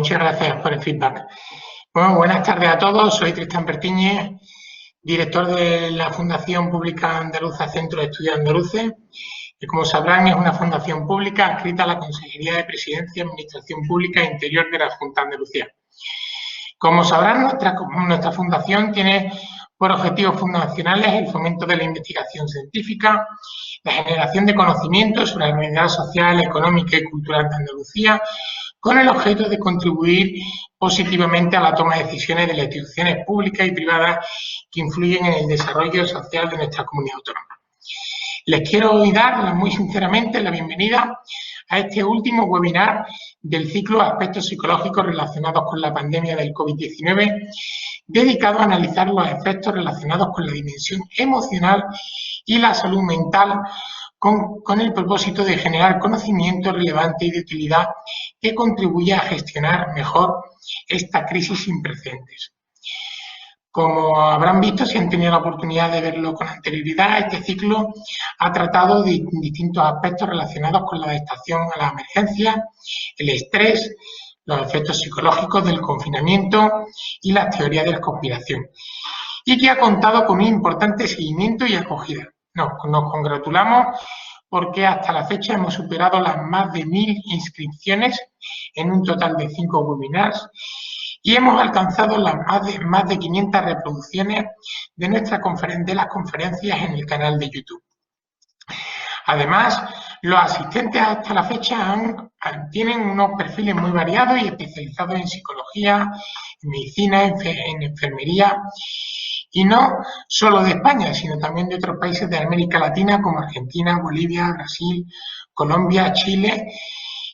muchas gracias por el feedback. Bueno, buenas tardes a todos. Soy Tristán Pertíñez, director de la Fundación Pública Andaluza Centro de Estudios Andaluces, que como sabrán es una fundación pública adscrita a la Consejería de Presidencia, Administración Pública e Interior de la Junta de Andalucía. Como sabrán, nuestra fundación tiene por objetivos fundacionales el fomento de la investigación científica, la generación de conocimientos sobre la realidad social, económica y cultural de Andalucía, con el objeto de contribuir positivamente a la toma de decisiones de las instituciones públicas y privadas que influyen en el desarrollo social de nuestra comunidad autónoma. Les quiero hoy dar muy sinceramente la bienvenida a este último webinar del ciclo Aspectos psicológicos relacionados con la pandemia del COVID-19, dedicado a analizar los efectos relacionados con la dimensión emocional y la salud mental, con el propósito de generar conocimiento relevante y de utilidad que contribuya a gestionar mejor esta crisis sin precedentes. Como habrán visto, si han tenido la oportunidad de verlo con anterioridad, este ciclo ha tratado de distintos aspectos relacionados con la adaptación a la emergencia, el estrés, los efectos psicológicos del confinamiento y las teorías de la conspiración, y que ha contado con un importante seguimiento y acogida. Nos congratulamos porque hasta la fecha hemos superado las más de 1000 inscripciones en un total de 5 webinars y hemos alcanzado las más de 500 reproducciones de las conferencias en el canal de YouTube. Además, los asistentes hasta la fecha tienen unos perfiles muy variados y especializados en psicología, en medicina, en enfermería, y no solo de España, sino también de otros países de América Latina como Argentina, Bolivia, Brasil, Colombia, Chile,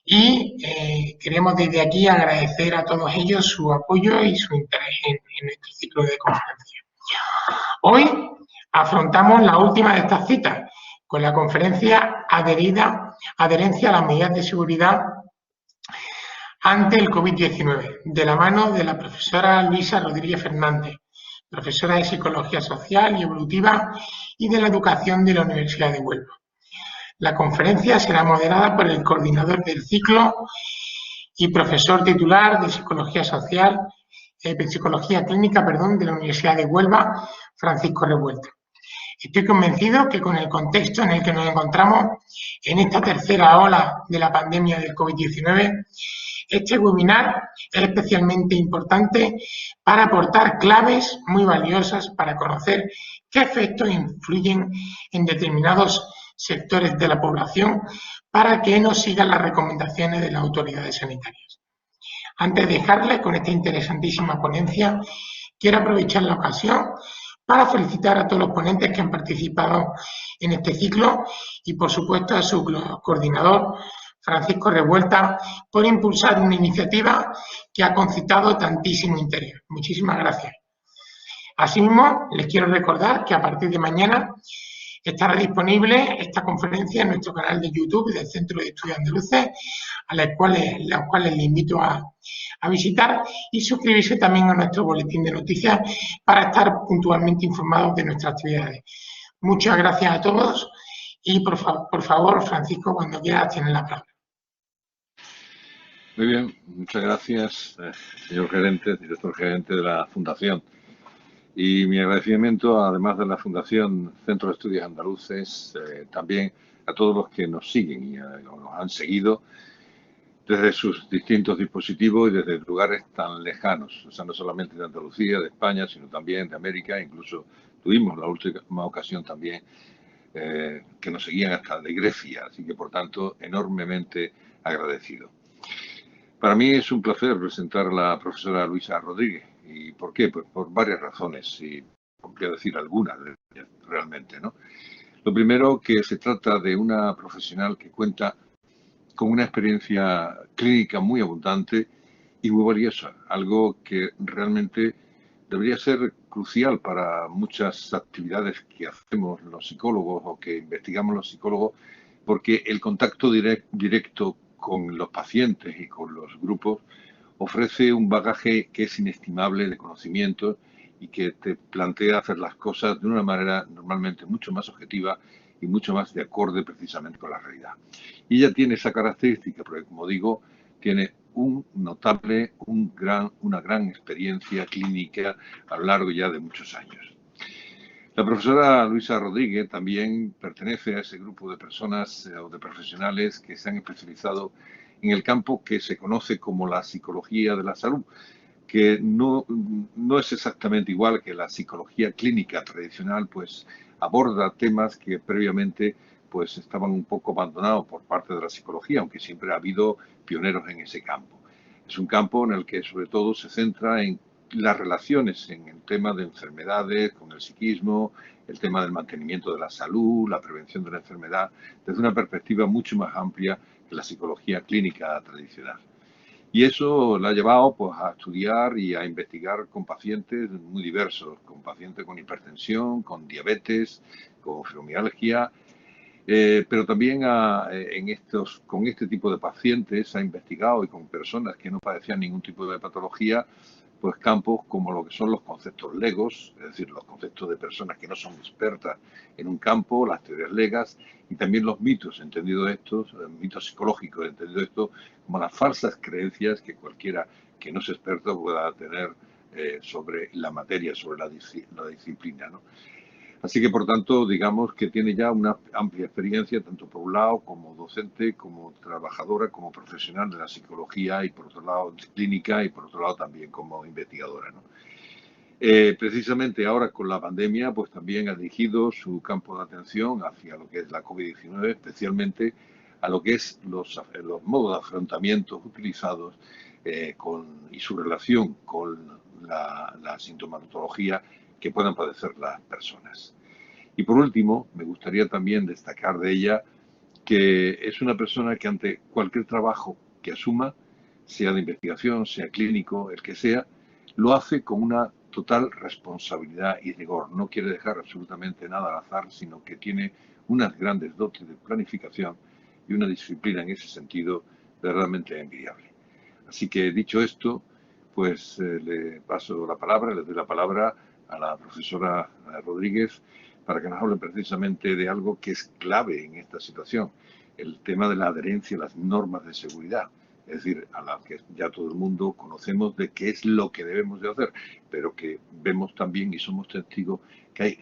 y queremos desde aquí agradecer a todos ellos su apoyo y su interés en nuestro ciclo de conferencias. Hoy afrontamos la última de estas citas, con la conferencia Adherencia a las medidas de seguridad ante el COVID-19, de la mano de la profesora Luisa Rodríguez Fernández, profesora de Psicología Social y Evolutiva y de la Educación de la Universidad de Huelva. La conferencia será moderada por el coordinador del ciclo y profesor titular de Psicología Clínica de la Universidad de Huelva, Francisco Revuelta. Estoy convencido que con el contexto en el que nos encontramos en esta tercera ola de la pandemia del COVID-19, este webinar es especialmente importante para aportar claves muy valiosas para conocer qué efectos influyen en determinados sectores de la población para que nos sigan las recomendaciones de las autoridades sanitarias. Antes de dejarles con esta interesantísima ponencia, quiero aprovechar la ocasión para felicitar a todos los ponentes que han participado en este ciclo y, por supuesto, a su coordinador, Francisco Revuelta, por impulsar una iniciativa que ha concitado tantísimo interés. Muchísimas gracias. Asimismo, les quiero recordar que a partir de mañana estará disponible esta conferencia en nuestro canal de YouTube del Centro de Estudios Andaluces, a los cuales les invito a visitar y suscribirse también a nuestro boletín de noticias para estar puntualmente informados de nuestras actividades. Muchas gracias a todos y por favor, Francisco, cuando quieras, tienes la palabra. Muy bien, muchas gracias, señor gerente, director gerente de la Fundación. Y mi agradecimiento, además de la Fundación Centro de Estudios Andaluces, también a todos los que nos siguen y nos han seguido desde sus distintos dispositivos y desde lugares tan lejanos, o sea, no solamente de Andalucía, de España, sino también de América. Incluso tuvimos la última ocasión también que nos seguían hasta de Grecia, así que, por tanto, enormemente agradecido. Para mí es un placer presentar a la profesora Luisa Rodríguez. ¿Y por qué? Pues por varias razones, y voy a decir algunas realmente, ¿no? Lo primero, que se trata de una profesional que cuenta con una experiencia clínica muy abundante y muy valiosa, algo que realmente debería ser crucial para muchas actividades que hacemos los psicólogos o que investigamos los psicólogos, porque el contacto directo con los pacientes y con los grupos ofrece un bagaje que es inestimable de conocimiento y que te plantea hacer las cosas de una manera normalmente mucho más objetiva y mucho más de acorde precisamente con la realidad. Y ella tiene esa característica, porque como digo, tiene una gran experiencia clínica a lo largo ya de muchos años. La profesora Luisa Rodríguez también pertenece a ese grupo de personas o de profesionales que se han especializado en el campo que se conoce como la psicología de la salud, que no es exactamente igual que la psicología clínica tradicional, pues aborda temas que previamente pues estaban un poco abandonados por parte de la psicología, aunque siempre ha habido pioneros en ese campo. Es un campo en el que sobre todo se centra en las relaciones en el tema de enfermedades con el psiquismo, el tema del mantenimiento de la salud, la prevención de la enfermedad, desde una perspectiva mucho más amplia que la psicología clínica tradicional. Y eso la ha llevado pues, a estudiar y a investigar con pacientes muy diversos, con pacientes con hipertensión, con diabetes, con fibromialgia, pero también con este tipo de pacientes ha investigado y con personas que no padecían ningún tipo de patología, pues campos como lo que son los conceptos legos, es decir, los conceptos de personas que no son expertas en un campo, las teorías legas, y también los mitos, mitos psicológicos, entendido esto como las falsas creencias que cualquiera que no es experto pueda tener sobre la materia, sobre la disciplina, ¿no? Así que, por tanto, digamos que tiene ya una amplia experiencia, tanto por un lado como docente, como trabajadora, como profesional de la psicología, y por otro lado clínica, y por otro lado también como investigadora, ¿no? Precisamente ahora con la pandemia, pues también ha dirigido su campo de atención hacia lo que es la COVID-19, especialmente a lo que es los modos de afrontamiento utilizados y su relación con la sintomatología que puedan padecer las personas. Y por último, me gustaría también destacar de ella que es una persona que ante cualquier trabajo que asuma, sea de investigación, sea clínico, el que sea, lo hace con una total responsabilidad y rigor. No quiere dejar absolutamente nada al azar, sino que tiene unas grandes dotes de planificación y una disciplina en ese sentido verdaderamente envidiable. Así que dicho esto, pues le doy la palabra a la profesora Rodríguez para que nos hable precisamente de algo que es clave en esta situación, el tema de la adherencia a las normas de seguridad, es decir, a las que ya todo el mundo conocemos de qué es lo que debemos de hacer, pero que vemos también y somos testigos que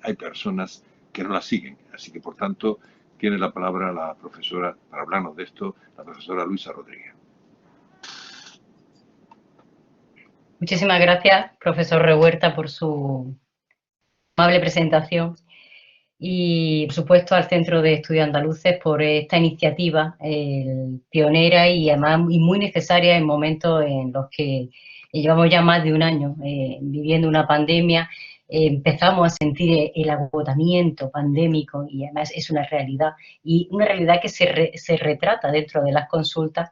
hay personas que no las siguen. Así que, por tanto, tiene la palabra la profesora, para hablarnos de esto, la profesora Luisa Rodríguez. Muchísimas gracias, profesor Revuelta, por su amable presentación y, por supuesto, al Centro de Estudios Andaluces por esta iniciativa pionera y, además, muy necesaria en momentos en los que llevamos ya más de un año viviendo una pandemia. Empezamos a sentir el agotamiento pandémico y, además, es una realidad, y una realidad que se retrata dentro de las consultas.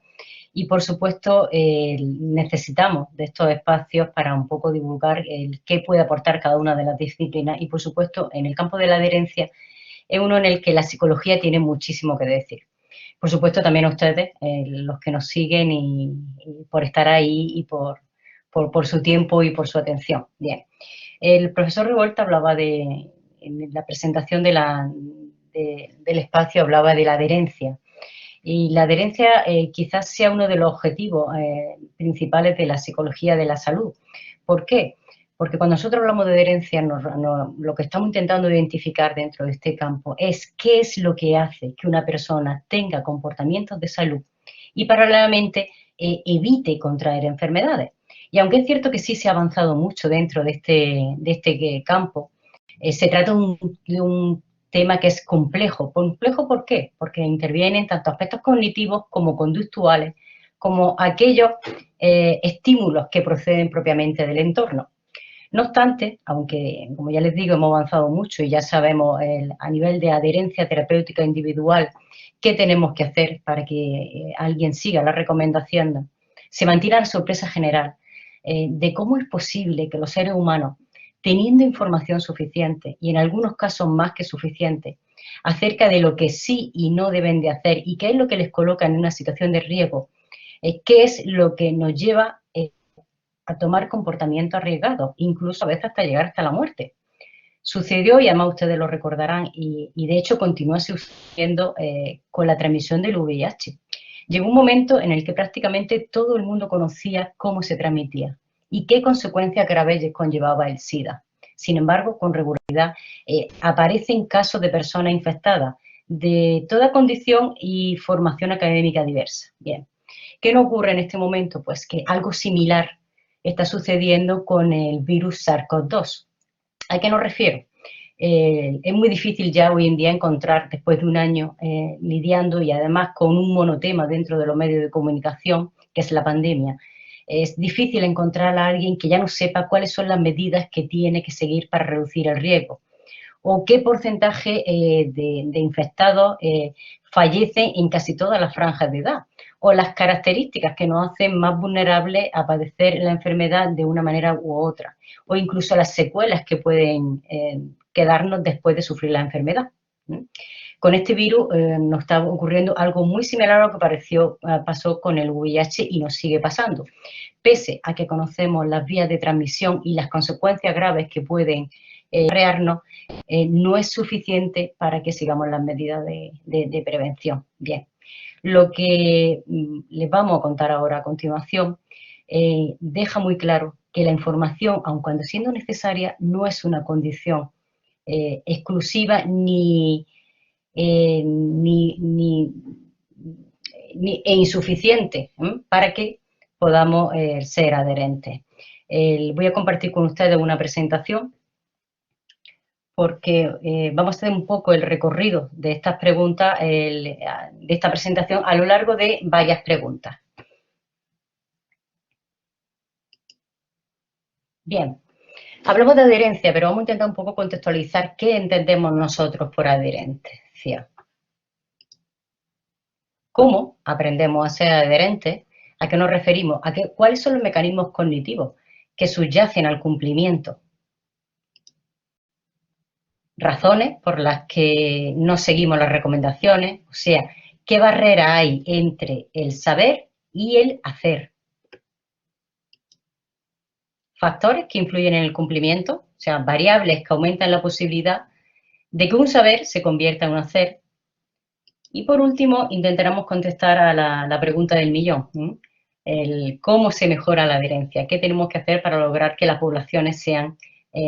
Y, por supuesto, necesitamos de estos espacios para un poco divulgar qué puede aportar cada una de las disciplinas. Y, por supuesto, en el campo de la adherencia es uno en el que la psicología tiene muchísimo que decir. Por supuesto, también a ustedes, los que nos siguen, y por estar ahí y por su tiempo y por su atención. Bien, el profesor Revuelta hablaba en la presentación del espacio, hablaba de la adherencia. Y la adherencia quizás sea uno de los objetivos principales de la psicología de la salud. ¿Por qué? Porque cuando nosotros hablamos de adherencia, lo que estamos intentando identificar dentro de este campo es qué es lo que hace que una persona tenga comportamientos de salud y, paralelamente, evite contraer enfermedades. Y aunque es cierto que sí se ha avanzado mucho dentro de este campo, se trata de un tema que es complejo. ¿Complejo por qué? Porque intervienen tanto aspectos cognitivos como conductuales, como aquellos estímulos que proceden propiamente del entorno. No obstante, aunque, como ya les digo, hemos avanzado mucho y ya sabemos a nivel de adherencia terapéutica individual qué tenemos que hacer para que alguien siga las recomendaciones, se mantiene la sorpresa general de cómo es posible que los seres humanos, teniendo información suficiente, y en algunos casos más que suficiente, acerca de lo que sí y no deben de hacer y qué es lo que les coloca en una situación de riesgo, qué es lo que nos lleva a tomar comportamientos arriesgados, incluso a veces hasta llegar hasta la muerte. Sucedió, y además ustedes lo recordarán, y de hecho continúa sucediendo con la transmisión del VIH. Llegó un momento en el que prácticamente todo el mundo conocía cómo se transmitía y qué consecuencias graves conllevaba el SIDA. Sin embargo, con regularidad aparecen casos de personas infectadas de toda condición y formación académica diversa. Bien, ¿qué nos ocurre en este momento? Pues que algo similar está sucediendo con el virus SARS-CoV-2. ¿A qué nos refiero? Es muy difícil ya hoy en día encontrar, después de un año lidiando y además con un monotema dentro de los medios de comunicación, que es la pandemia, es difícil encontrar a alguien que ya no sepa cuáles son las medidas que tiene que seguir para reducir el riesgo o qué porcentaje de infectados fallecen en casi todas las franjas de edad, o las características que nos hacen más vulnerables a padecer la enfermedad de una manera u otra, o incluso las secuelas que pueden quedarnos después de sufrir la enfermedad. Con este virus nos está ocurriendo algo muy similar a lo que pasó con el VIH y nos sigue pasando. Pese a que conocemos las vías de transmisión y las consecuencias graves que pueden acarrearnos, no es suficiente para que sigamos las medidas de prevención. Bien, lo que les vamos a contar ahora a continuación deja muy claro que la información, aun cuando siendo necesaria, no es una condición exclusiva e insuficiente para que podamos ser adherentes. Voy a compartir con ustedes una presentación porque vamos a hacer un poco el recorrido de estas preguntas, de esta presentación a lo largo de varias preguntas. Bien, hablamos de adherencia, pero vamos a intentar un poco contextualizar qué entendemos nosotros por adherencia. ¿Cómo aprendemos a ser adherentes? ¿A qué nos referimos? ¿Cuáles son los mecanismos cognitivos que subyacen al cumplimiento? Razones por las que no seguimos las recomendaciones, o sea, ¿qué barrera hay entre el saber y el hacer? Factores que influyen en el cumplimiento, o sea, variables que aumentan la posibilidad de que un saber se convierta en un hacer. Y por último, intentaremos contestar a la pregunta del millón, el cómo se mejora la adherencia, qué tenemos que hacer para lograr que las poblaciones sean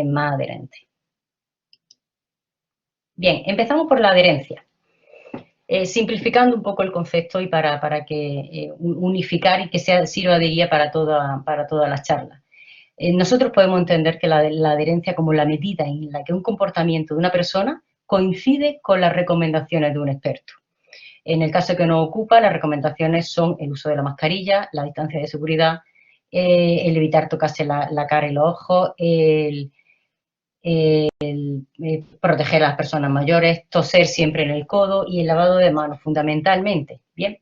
más adherentes. Bien, empezamos por la adherencia. Simplificando un poco el concepto y para que unificar y que sirva de guía para todas las charlas. Nosotros podemos entender que la adherencia como la medida en la que un comportamiento de una persona coincide con las recomendaciones de un experto. En el caso que nos ocupa, las recomendaciones son el uso de la mascarilla, la distancia de seguridad, el evitar tocarse la cara y los ojos, proteger a las personas mayores, toser siempre en el codo y el lavado de manos, fundamentalmente. Bien,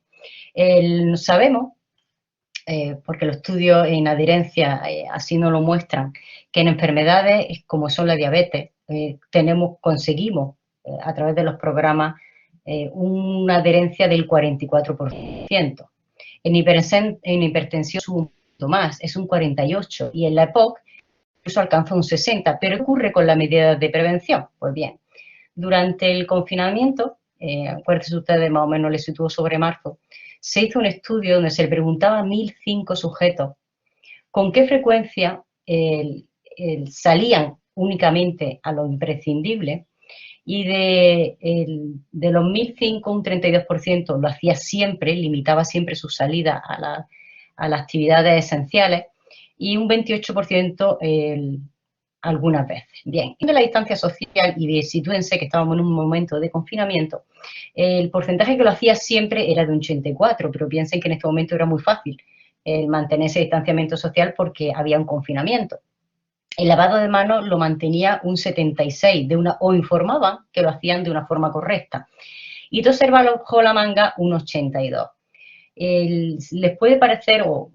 sabemos, porque los estudios en adherencia así nos lo muestran, que en enfermedades como son la diabetes, conseguimos a través de los programas una adherencia del 44%. En hipertensión es un poquito más, es un 48%, y en la EPOC incluso alcanza un 60%. ¿Pero qué ocurre con las medidas de prevención? Pues bien, durante el confinamiento, acuérdense ustedes, más o menos les situó sobre marzo, se hizo un estudio donde se le preguntaba a 1.005 sujetos con qué frecuencia salían únicamente a lo imprescindible, y de los 1.005, un 32% lo hacía siempre, limitaba siempre su salida a las actividades esenciales, y un 28% algunas veces. Bien, de la distancia social, y sitúense que estábamos en un momento de confinamiento, el porcentaje que lo hacía siempre era de un 84%, pero piensen que en este momento era muy fácil mantener ese distanciamiento social porque había un confinamiento. El lavado de manos lo mantenía un 76%, o informaban que lo hacían de una forma correcta. Y toser bajo la manga un 82%. Les puede parecer, o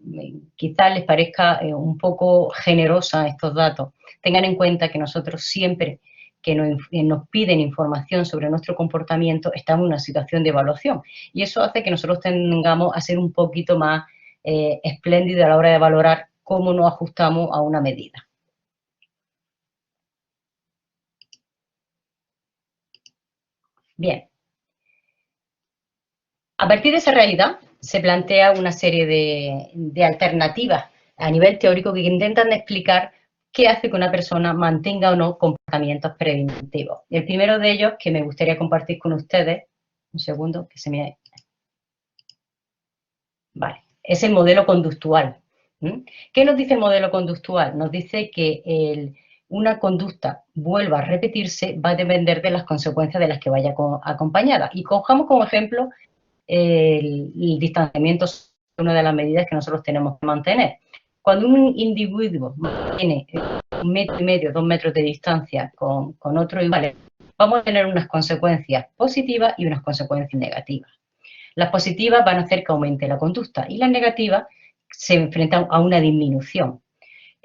quizás les parezca un poco generosa estos datos. Tengan en cuenta que nosotros siempre que nos piden información sobre nuestro comportamiento estamos en una situación de evaluación, y eso hace que nosotros tengamos a ser un poquito más espléndidos a la hora de valorar cómo nos ajustamos a una medida. Bien, a partir de esa realidad, se plantea una serie de alternativas a nivel teórico que intentan explicar qué hace que una persona mantenga o no comportamientos preventivos. El primero de ellos, que me gustaría compartir con ustedes, un segundo, que se me... Vale, es el modelo conductual. ¿Qué nos dice el modelo conductual? Nos dice que una conducta vuelva a repetirse va a depender de las consecuencias de las que vaya acompañada. Y cojamos como ejemplo el distanciamiento, una de las medidas que nosotros tenemos que mantener. Cuando un individuo tiene 1,5 metros, 2 metros de distancia con otro igual, vamos a tener unas consecuencias positivas y unas consecuencias negativas. Las positivas van a hacer que aumente la conducta y las negativas se enfrentan a una disminución.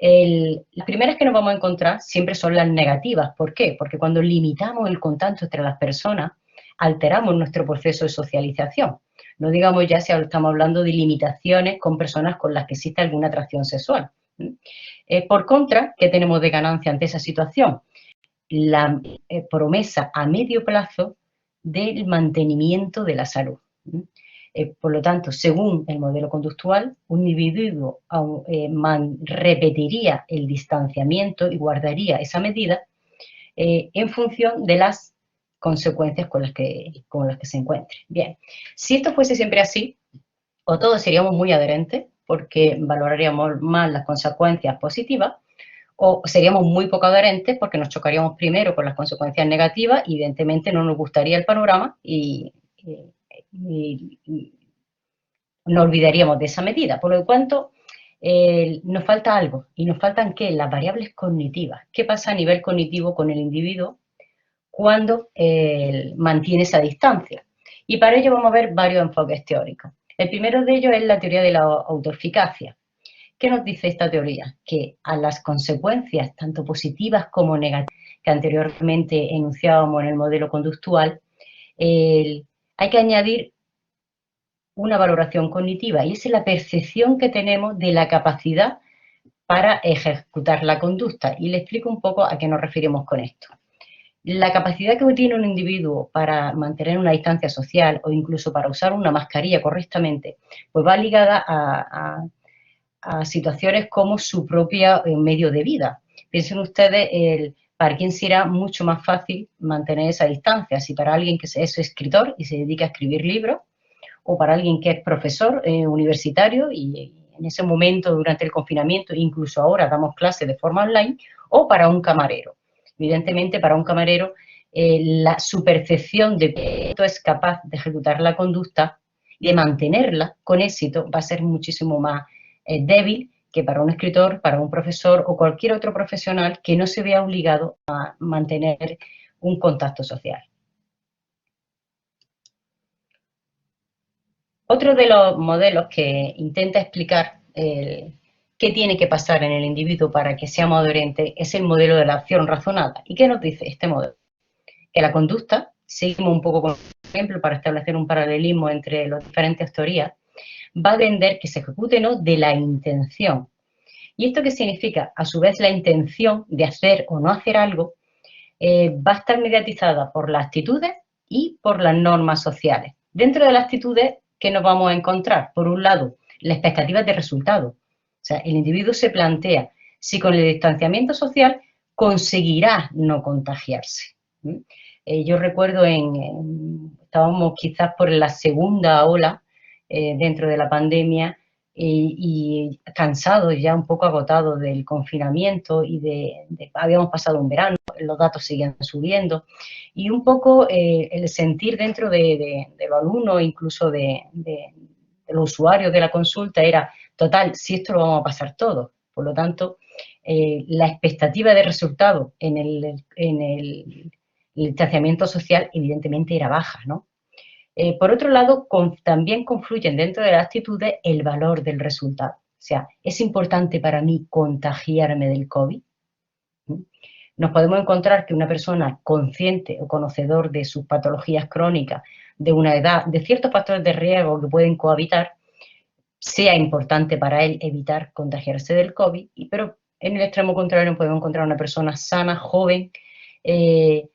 Las primeras que nos vamos a encontrar siempre son las negativas. ¿Por qué? Porque cuando limitamos el contacto entre las personas, alteramos nuestro proceso de socialización. No digamos ya si estamos hablando de limitaciones con personas con las que existe alguna atracción sexual. Por contra, ¿qué tenemos de ganancia ante esa situación? La promesa a medio plazo del mantenimiento de la salud. Por lo tanto, según el modelo conductual, un individuo repetiría el distanciamiento y guardaría esa medida en función de las consecuencias con las que se encuentre. Bien, si esto fuese siempre así, o todos seríamos muy adherentes porque valoraríamos más las consecuencias positivas, o seríamos muy poco adherentes porque nos chocaríamos primero con las consecuencias negativas y evidentemente no nos gustaría el panorama y nos olvidaríamos de esa medida. Por lo tanto, nos falta algo, y nos faltan ¿qué? Las variables cognitivas. ¿Qué pasa a nivel cognitivo con el individuo cuando mantiene esa distancia? Y para ello vamos a ver varios enfoques teóricos. El primero de ellos es la teoría de la autoeficacia. ¿Qué nos dice esta teoría? Que a las consecuencias, tanto positivas como negativas, que anteriormente enunciábamos en el modelo conductual, hay que añadir una valoración cognitiva, y es la percepción que tenemos de la capacidad para ejecutar la conducta. Y le explico un poco a qué nos referimos con esto. La capacidad que tiene un individuo para mantener una distancia social o incluso para usar una mascarilla correctamente, pues va ligada a situaciones como su propio medio de vida. Piensen ustedes, para quién será mucho más fácil mantener esa distancia, si para alguien que es escritor y se dedica a escribir libros, o para alguien que es profesor universitario y en ese momento durante el confinamiento, incluso ahora damos clases de forma online, o para un camarero. Evidentemente, para un camarero, su percepción de que esto es capaz de ejecutar la conducta y de mantenerla con éxito va a ser muchísimo más débil que para un escritor, para un profesor o cualquier otro profesional que no se vea obligado a mantener un contacto social. Otro de los modelos que intenta explicar qué tiene que pasar en el individuo para que seamos adherentes es el modelo de la acción razonada. ¿Y qué nos dice este modelo? Que la conducta, seguimos un poco con ejemplo para establecer un paralelismo entre las diferentes teorías, va a depender que se ejecute no de la intención. ¿Y esto qué significa? A su vez, la intención de hacer o no hacer algo va a estar mediatizada por las actitudes y por las normas sociales. Dentro de las actitudes, ¿qué nos vamos a encontrar? Por un lado, la expectativa de resultado. O sea, el individuo se plantea si con el distanciamiento social conseguirá no contagiarse. Yo recuerdo estábamos quizás por la segunda ola dentro de la pandemia y cansados, ya un poco agotados del confinamiento y habíamos pasado un verano, los datos siguen subiendo y un poco el sentir dentro de los alumnos, incluso de los usuarios de la consulta era, total, si esto lo vamos a pasar todo. Por lo tanto, la expectativa de resultado en el distanciamiento social evidentemente era baja, ¿no? Por otro lado, también confluyen dentro de las actitudes el valor del resultado. O sea, ¿es importante para mí contagiarme del COVID? Nos podemos encontrar que una persona consciente o conocedor de sus patologías crónicas, de una edad, de ciertos factores de riesgo que pueden cohabitar, sea importante para él evitar contagiarse del COVID, pero en el extremo contrario podemos encontrar una persona sana, joven, que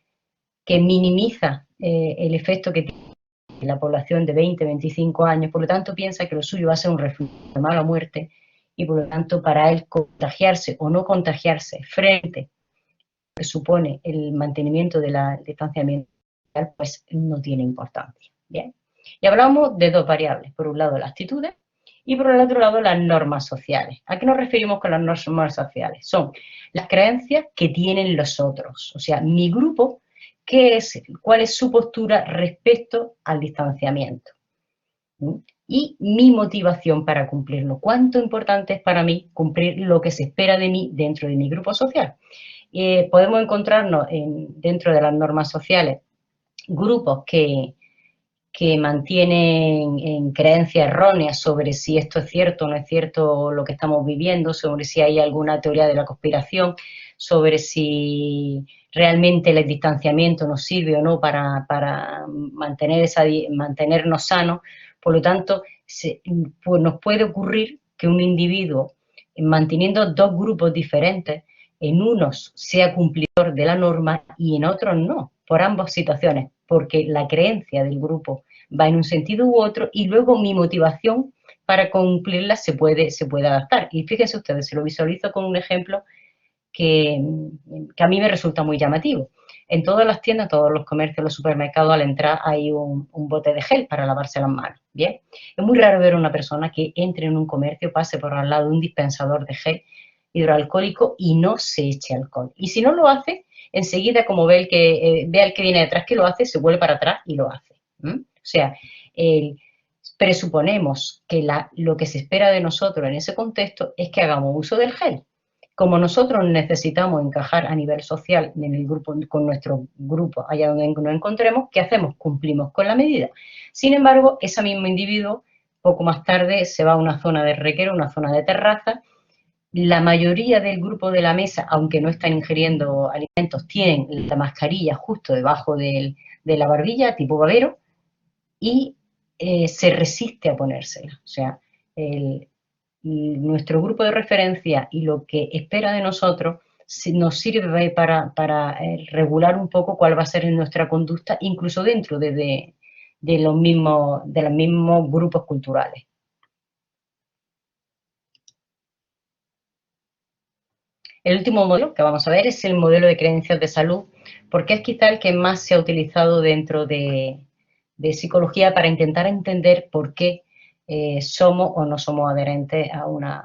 minimiza el efecto que tiene la población de 20, 25 años, por lo tanto piensa que lo suyo va a ser un refugio de mala muerte y por lo tanto para él contagiarse o no contagiarse frente a lo que supone el mantenimiento del distanciamiento social, pues no tiene importancia. Bien. Y hablamos de dos variables, por un lado las actitudes y por el otro lado las normas sociales. ¿A qué nos referimos con las normas sociales? Son las creencias que tienen los otros, o sea, mi grupo, cuál es su postura respecto al distanciamiento. Y mi motivación para cumplirlo. ¿Cuánto importante es para mí cumplir lo que se espera de mí dentro de mi grupo social? Podemos encontrarnos dentro de las normas sociales grupos que mantienen en creencias erróneas sobre si esto es cierto o no es cierto lo que estamos viviendo, sobre si hay alguna teoría de la conspiración, sobre si realmente el distanciamiento nos sirve o no para mantenernos sanos. Por lo tanto, pues nos puede ocurrir que un individuo, manteniendo dos grupos diferentes, en unos sea cumplidor de la norma y en otros no, por ambas situaciones, porque la creencia del grupo va en un sentido u otro y luego mi motivación para cumplirla se puede adaptar. Y fíjense ustedes, se lo visualizo con un ejemplo que a mí me resulta muy llamativo. En todas las tiendas, todos los comercios, los supermercados, al entrar hay un bote de gel para lavarse las manos. Bien, es muy raro ver a una persona que entre en un comercio, pase por al lado de un dispensador de gel hidroalcohólico y no se eche alcohol. Y si no lo hace, enseguida, como ve al que viene detrás que lo hace, se vuelve para atrás y lo hace. O sea, presuponemos que lo que se espera de nosotros en ese contexto es que hagamos uso del gel. Como nosotros necesitamos encajar a nivel social en el grupo, con nuestro grupo, allá donde nos encontremos, ¿qué hacemos? Cumplimos con la medida. Sin embargo, ese mismo individuo, poco más tarde, se va a una zona de recreo, una zona de terraza. La mayoría del grupo de la mesa, aunque no están ingiriendo alimentos, tienen la mascarilla justo debajo de la barbilla, tipo babero, y se resiste a ponérsela. O sea, nuestro grupo de referencia y lo que espera de nosotros nos sirve para regular un poco cuál va a ser nuestra conducta, incluso dentro de los mismos grupos culturales. El último modelo que vamos a ver es el modelo de creencias de salud, porque es quizá el que más se ha utilizado dentro de psicología para intentar entender por qué somos o no somos adherentes a unas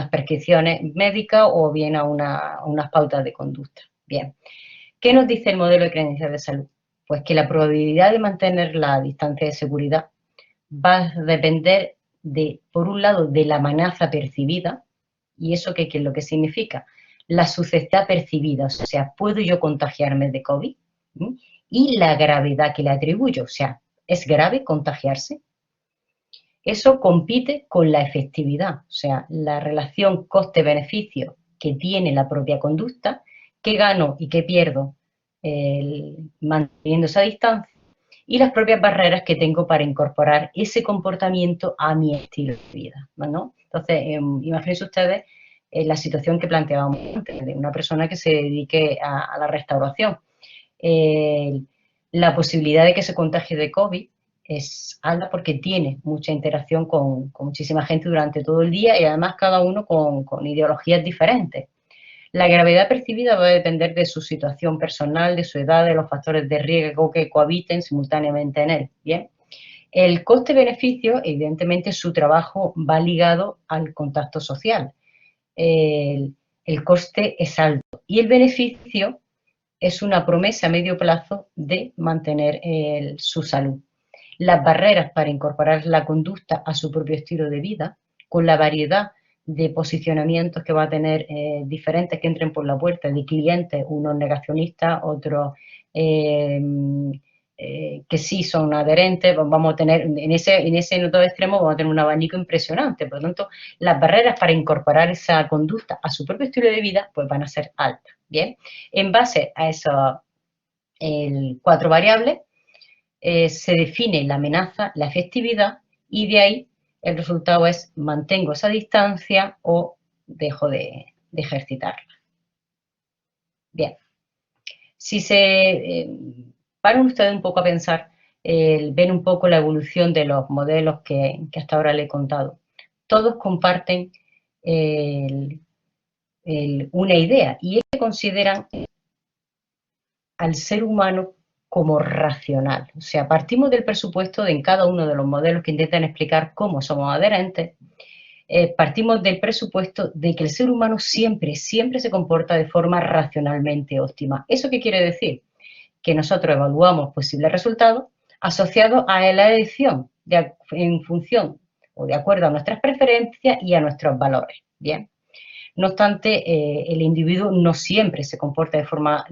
prescripciones médicas o bien a unas pautas de conducta. Bien, ¿qué nos dice el modelo de creencias de salud? Pues que la probabilidad de mantener la distancia de seguridad va a depender por un lado, de la amenaza percibida. ¿Y eso qué es lo que significa? La susceptibilidad percibida, o sea, ¿puedo yo contagiarme de COVID? Y la gravedad que le atribuyo, o sea, ¿es grave contagiarse? Eso compite con la efectividad, o sea, la relación coste-beneficio que tiene la propia conducta, qué gano y qué pierdo manteniendo esa distancia, y las propias barreras que tengo para incorporar ese comportamiento a mi estilo de vida, ¿no? Entonces, imagínense ustedes la situación que planteábamos antes, de una persona que se dedique a la restauración. La posibilidad de que se contagie de COVID es alta porque tiene mucha interacción con muchísima gente durante todo el día y además cada uno con ideologías diferentes. La gravedad percibida va a depender de su situación personal, de su edad, de los factores de riesgo que cohabiten simultáneamente en él. Bien. El coste-beneficio, evidentemente, su trabajo va ligado al contacto social. El coste es alto y el beneficio es una promesa a medio plazo de mantener su salud. Las barreras para incorporar la conducta a su propio estilo de vida, con la variedad de posicionamientos que va a tener diferentes que entren por la puerta, de clientes, unos negacionistas, otros que sí son adherentes, vamos a tener, en ese dos extremos vamos a tener un abanico impresionante. Por lo tanto, las barreras para incorporar esa conducta a su propio estilo de vida, pues van a ser altas. Bien, en base a esas 4 variables, se define la amenaza, la efectividad, y de ahí el resultado es mantengo esa distancia o dejo de ejercitarla. Bien, si se paran ustedes un poco a pensar ven un poco la evolución de los modelos que hasta ahora le he contado. Todos comparten una idea, y es que consideran al ser humano como racional. O sea, partimos del presupuesto de en cada uno de los modelos que intentan explicar cómo somos adherentes, partimos del presupuesto de que el ser humano siempre se comporta de forma racionalmente óptima. ¿Eso qué quiere decir? Que nosotros evaluamos posibles resultados asociados a la elección en función o de acuerdo a nuestras preferencias y a nuestros valores. Bien. No obstante, el individuo no siempre se comporta de forma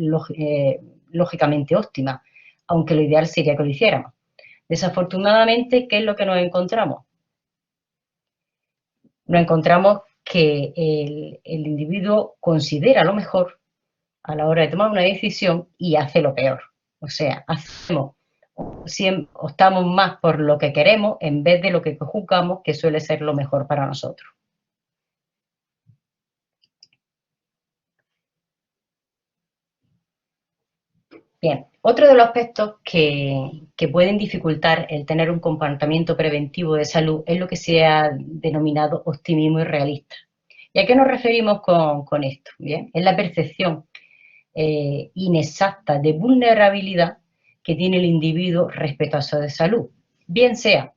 lógicamente óptima, aunque lo ideal sería que lo hiciéramos. Desafortunadamente, ¿qué es lo que nos encontramos? Nos encontramos que el individuo considera lo mejor a la hora de tomar una decisión y hace lo peor. O sea, optamos más por lo que queremos en vez de lo que juzgamos que suele ser lo mejor para nosotros. Bien, otro de los aspectos que pueden dificultar el tener un comportamiento preventivo de salud es lo que se ha denominado optimismo irrealista. ¿Y a qué nos referimos con esto? Bien, es la percepción inexacta de vulnerabilidad que tiene el individuo respecto a su de salud, bien sea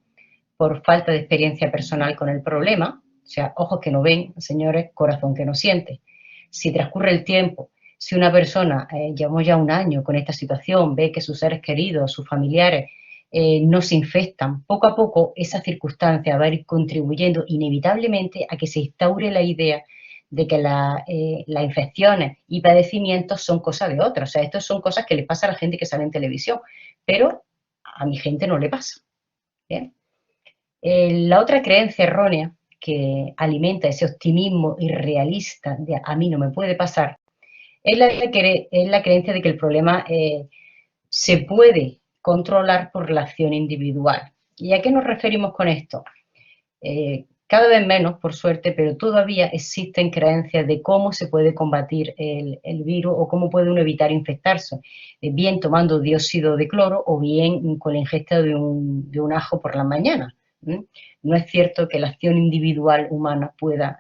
por falta de experiencia personal con el problema, o sea, ojos que no ven, señores, corazón que no siente. Si transcurre el tiempo, si una persona, llevamos ya un año con esta situación, ve que sus seres queridos, sus familiares, no se infectan, poco a poco esa circunstancia va a ir contribuyendo inevitablemente a que se instaure la idea de que las infecciones y padecimientos son cosas de otros. O sea, estas son cosas que le pasa a la gente que sale en televisión, pero a mi gente no le pasa. ¿Bien? La otra creencia errónea que alimenta ese optimismo irrealista de a mí no me puede pasar es la creencia de que el problema se puede controlar por la acción individual. ¿Y a qué nos referimos con esto? Cada vez menos, por suerte, pero todavía existen creencias de cómo se puede combatir el virus o cómo puede uno evitar infectarse, bien tomando dióxido de cloro o bien con la ingesta de un ajo por la mañana. No es cierto que la acción individual humana pueda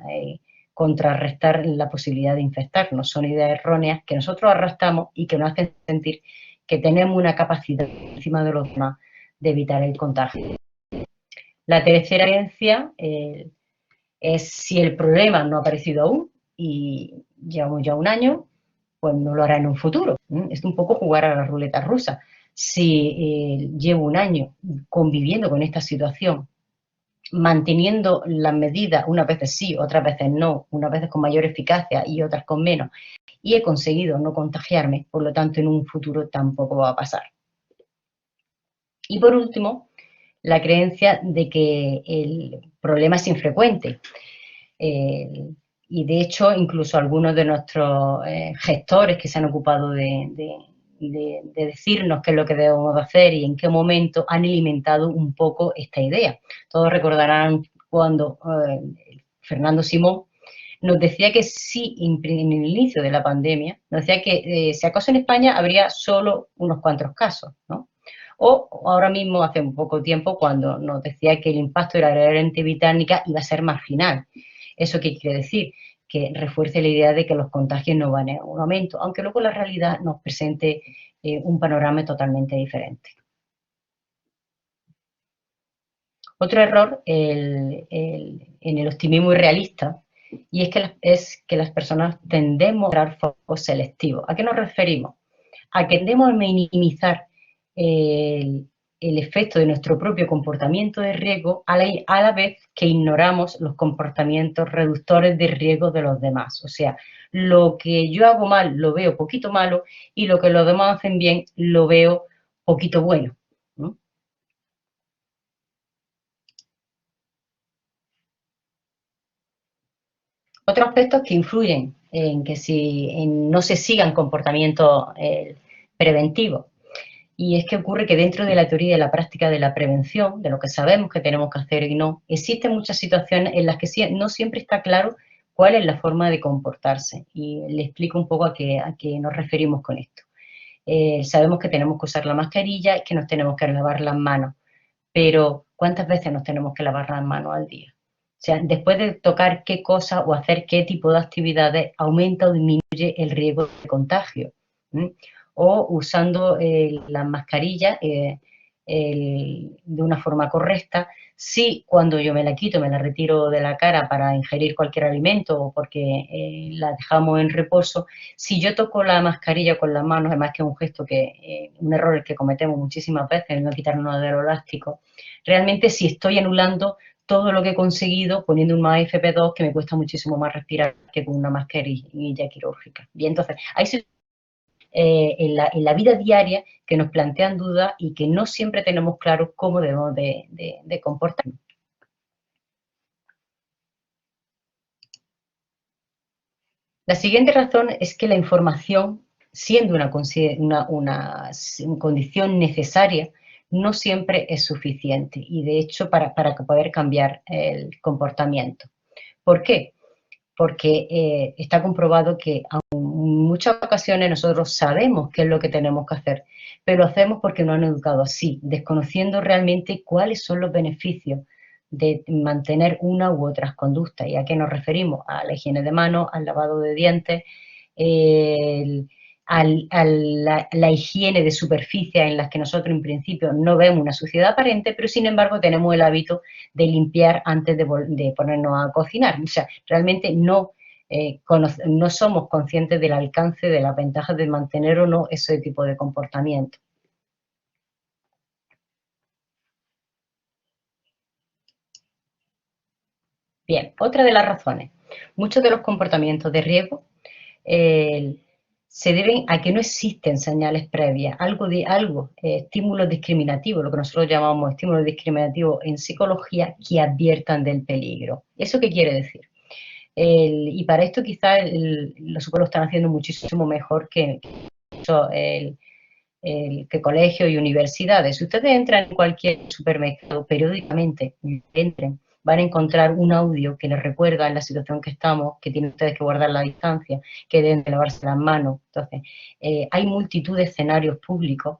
contrarrestar la posibilidad de infectarnos. Son ideas erróneas que nosotros arrastramos y que nos hacen sentir que tenemos una capacidad encima de los demás de evitar el contagio. La tercera creencia es si el problema no ha aparecido aún y llevamos ya un año, pues no lo hará en un futuro. Es un poco jugar a la ruleta rusa. Si llevo un año conviviendo con esta situación, manteniendo las medidas, unas veces sí, otras veces no, unas veces con mayor eficacia y otras con menos, y he conseguido no contagiarme, por lo tanto en un futuro tampoco va a pasar. Y por último, la creencia de que el problema es infrecuente. Y de hecho, incluso algunos de nuestros gestores que se han ocupado de decirnos qué es lo que debemos hacer y en qué momento han alimentado un poco esta idea. Todos recordarán cuando Fernando Simón nos decía que sí, en el inicio de la pandemia, nos decía que si acaso en España habría solo unos cuantos casos, ¿no? O ahora mismo, hace un poco tiempo, cuando nos decía que el impacto de la variante británica iba a ser marginal. ¿Eso qué quiere decir? Que refuerce la idea de que los contagios no van en un aumento, aunque luego la realidad nos presente un panorama totalmente diferente. Otro error en el optimismo irrealista, y es que las personas tendemos a dar focos selectivos. ¿A qué nos referimos? A que tendemos a minimizar el efecto de nuestro propio comportamiento de riesgo a la vez que ignoramos los comportamientos reductores de riesgo de los demás. O sea, lo que yo hago mal lo veo poquito malo y lo que los demás hacen bien lo veo poquito bueno, ¿no? Otros aspectos que influyen en que no se sigan comportamientos preventivos. Y es que ocurre que dentro de la teoría y de la práctica de la prevención, de lo que sabemos que tenemos que hacer y no, existen muchas situaciones en las que no siempre está claro cuál es la forma de comportarse. Y le explico un poco a qué nos referimos con esto. Sabemos que tenemos que usar la mascarilla y que nos tenemos que lavar las manos, pero ¿cuántas veces nos tenemos que lavar las manos al día? O sea, después de tocar qué cosa o hacer qué tipo de actividades aumenta o disminuye el riesgo de contagio. O usando las mascarillas de una forma correcta, si cuando yo me la quito, me la retiro de la cara para ingerir cualquier alimento o porque la dejamos en reposo, si yo toco la mascarilla con las manos, además que es un gesto que, un error que cometemos muchísimas veces, no quitarnos del elástico, realmente si estoy anulando todo lo que he conseguido poniendo un más FP2 que me cuesta muchísimo más respirar que con una mascarilla quirúrgica. Bien, entonces, hay en la vida diaria que nos plantean dudas y que no siempre tenemos claro cómo debemos de comportarnos. La siguiente razón es que la información, siendo una condición necesaria, no siempre es suficiente y, de hecho, para poder cambiar el comportamiento. ¿Por qué? Porque está comprobado que en muchas ocasiones nosotros sabemos qué es lo que tenemos que hacer, pero lo hacemos porque nos han educado así, desconociendo realmente cuáles son los beneficios de mantener una u otras conductas. ¿Y a qué nos referimos? A la higiene de manos, al lavado de dientes, la higiene de superficies en las que nosotros en principio no vemos una suciedad aparente, pero sin embargo tenemos el hábito de limpiar antes de ponernos a cocinar. O sea, realmente no somos conscientes del alcance de las ventajas de mantener o no ese tipo de comportamiento. Bien, otra de las razones. Muchos de los comportamientos de riesgo se deben a que no existen señales previas, estímulos discriminativos, lo que nosotros llamamos estímulos discriminativos en psicología, que adviertan del peligro. ¿Eso qué quiere decir? Y para esto quizás los psicólogos están haciendo muchísimo mejor que colegios y universidades. Si ustedes entran en cualquier supermercado periódicamente, entren, van a encontrar un audio que les recuerda en la situación que estamos, que tienen ustedes que guardar la distancia, que deben de lavarse las manos. Entonces, hay multitud de escenarios públicos,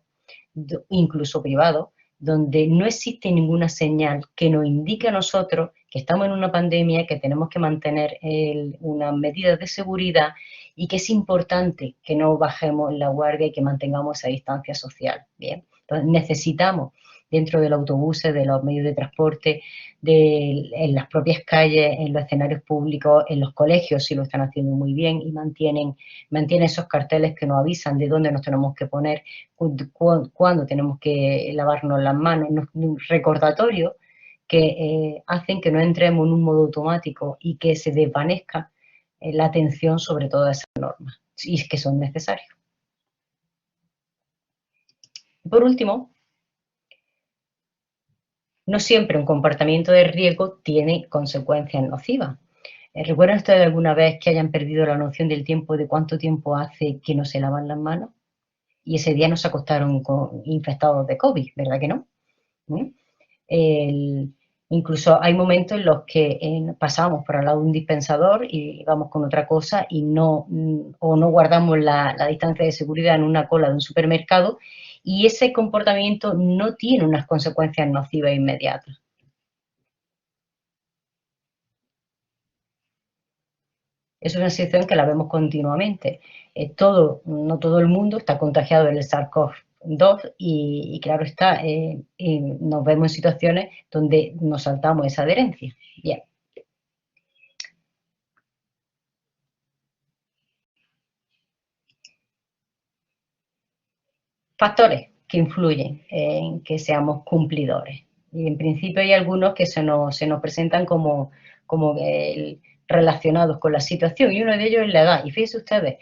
incluso privados, donde no existe ninguna señal que nos indique a nosotros que estamos en una pandemia, que tenemos que mantener unas medidas de seguridad y que es importante que no bajemos la guardia y que mantengamos esa distancia social. Bien, entonces necesitamos dentro del autobús, de los medios de transporte, en las propias calles, en los escenarios públicos, en los colegios, si lo están haciendo muy bien y mantienen esos carteles que nos avisan de dónde nos tenemos que poner, cuándo tenemos que lavarnos las manos, un recordatorio que hacen que no entremos en un modo automático y que se desvanezca la atención sobre todas esas normas, y es que son necesarias. Por último, no siempre un comportamiento de riesgo tiene consecuencias nocivas. ¿Recuerdan ustedes alguna vez que hayan perdido la noción del tiempo, de cuánto tiempo hace que no se lavan las manos? Y ese día no se acostaron infectados de COVID, ¿verdad que no? Incluso hay momentos en los que pasamos por al lado de un dispensador y vamos con otra cosa y no guardamos la distancia de seguridad en una cola de un supermercado, y ese comportamiento no tiene unas consecuencias nocivas inmediatas. Es una situación que la vemos continuamente. No todo el mundo está contagiado del SARS-CoV-2 y claro está, nos vemos en situaciones donde nos saltamos esa adherencia. Bien. Factores que influyen en que seamos cumplidores. Y en principio hay algunos que se nos presentan como relacionados con la situación, y uno de ellos es la edad. Y fíjense ustedes,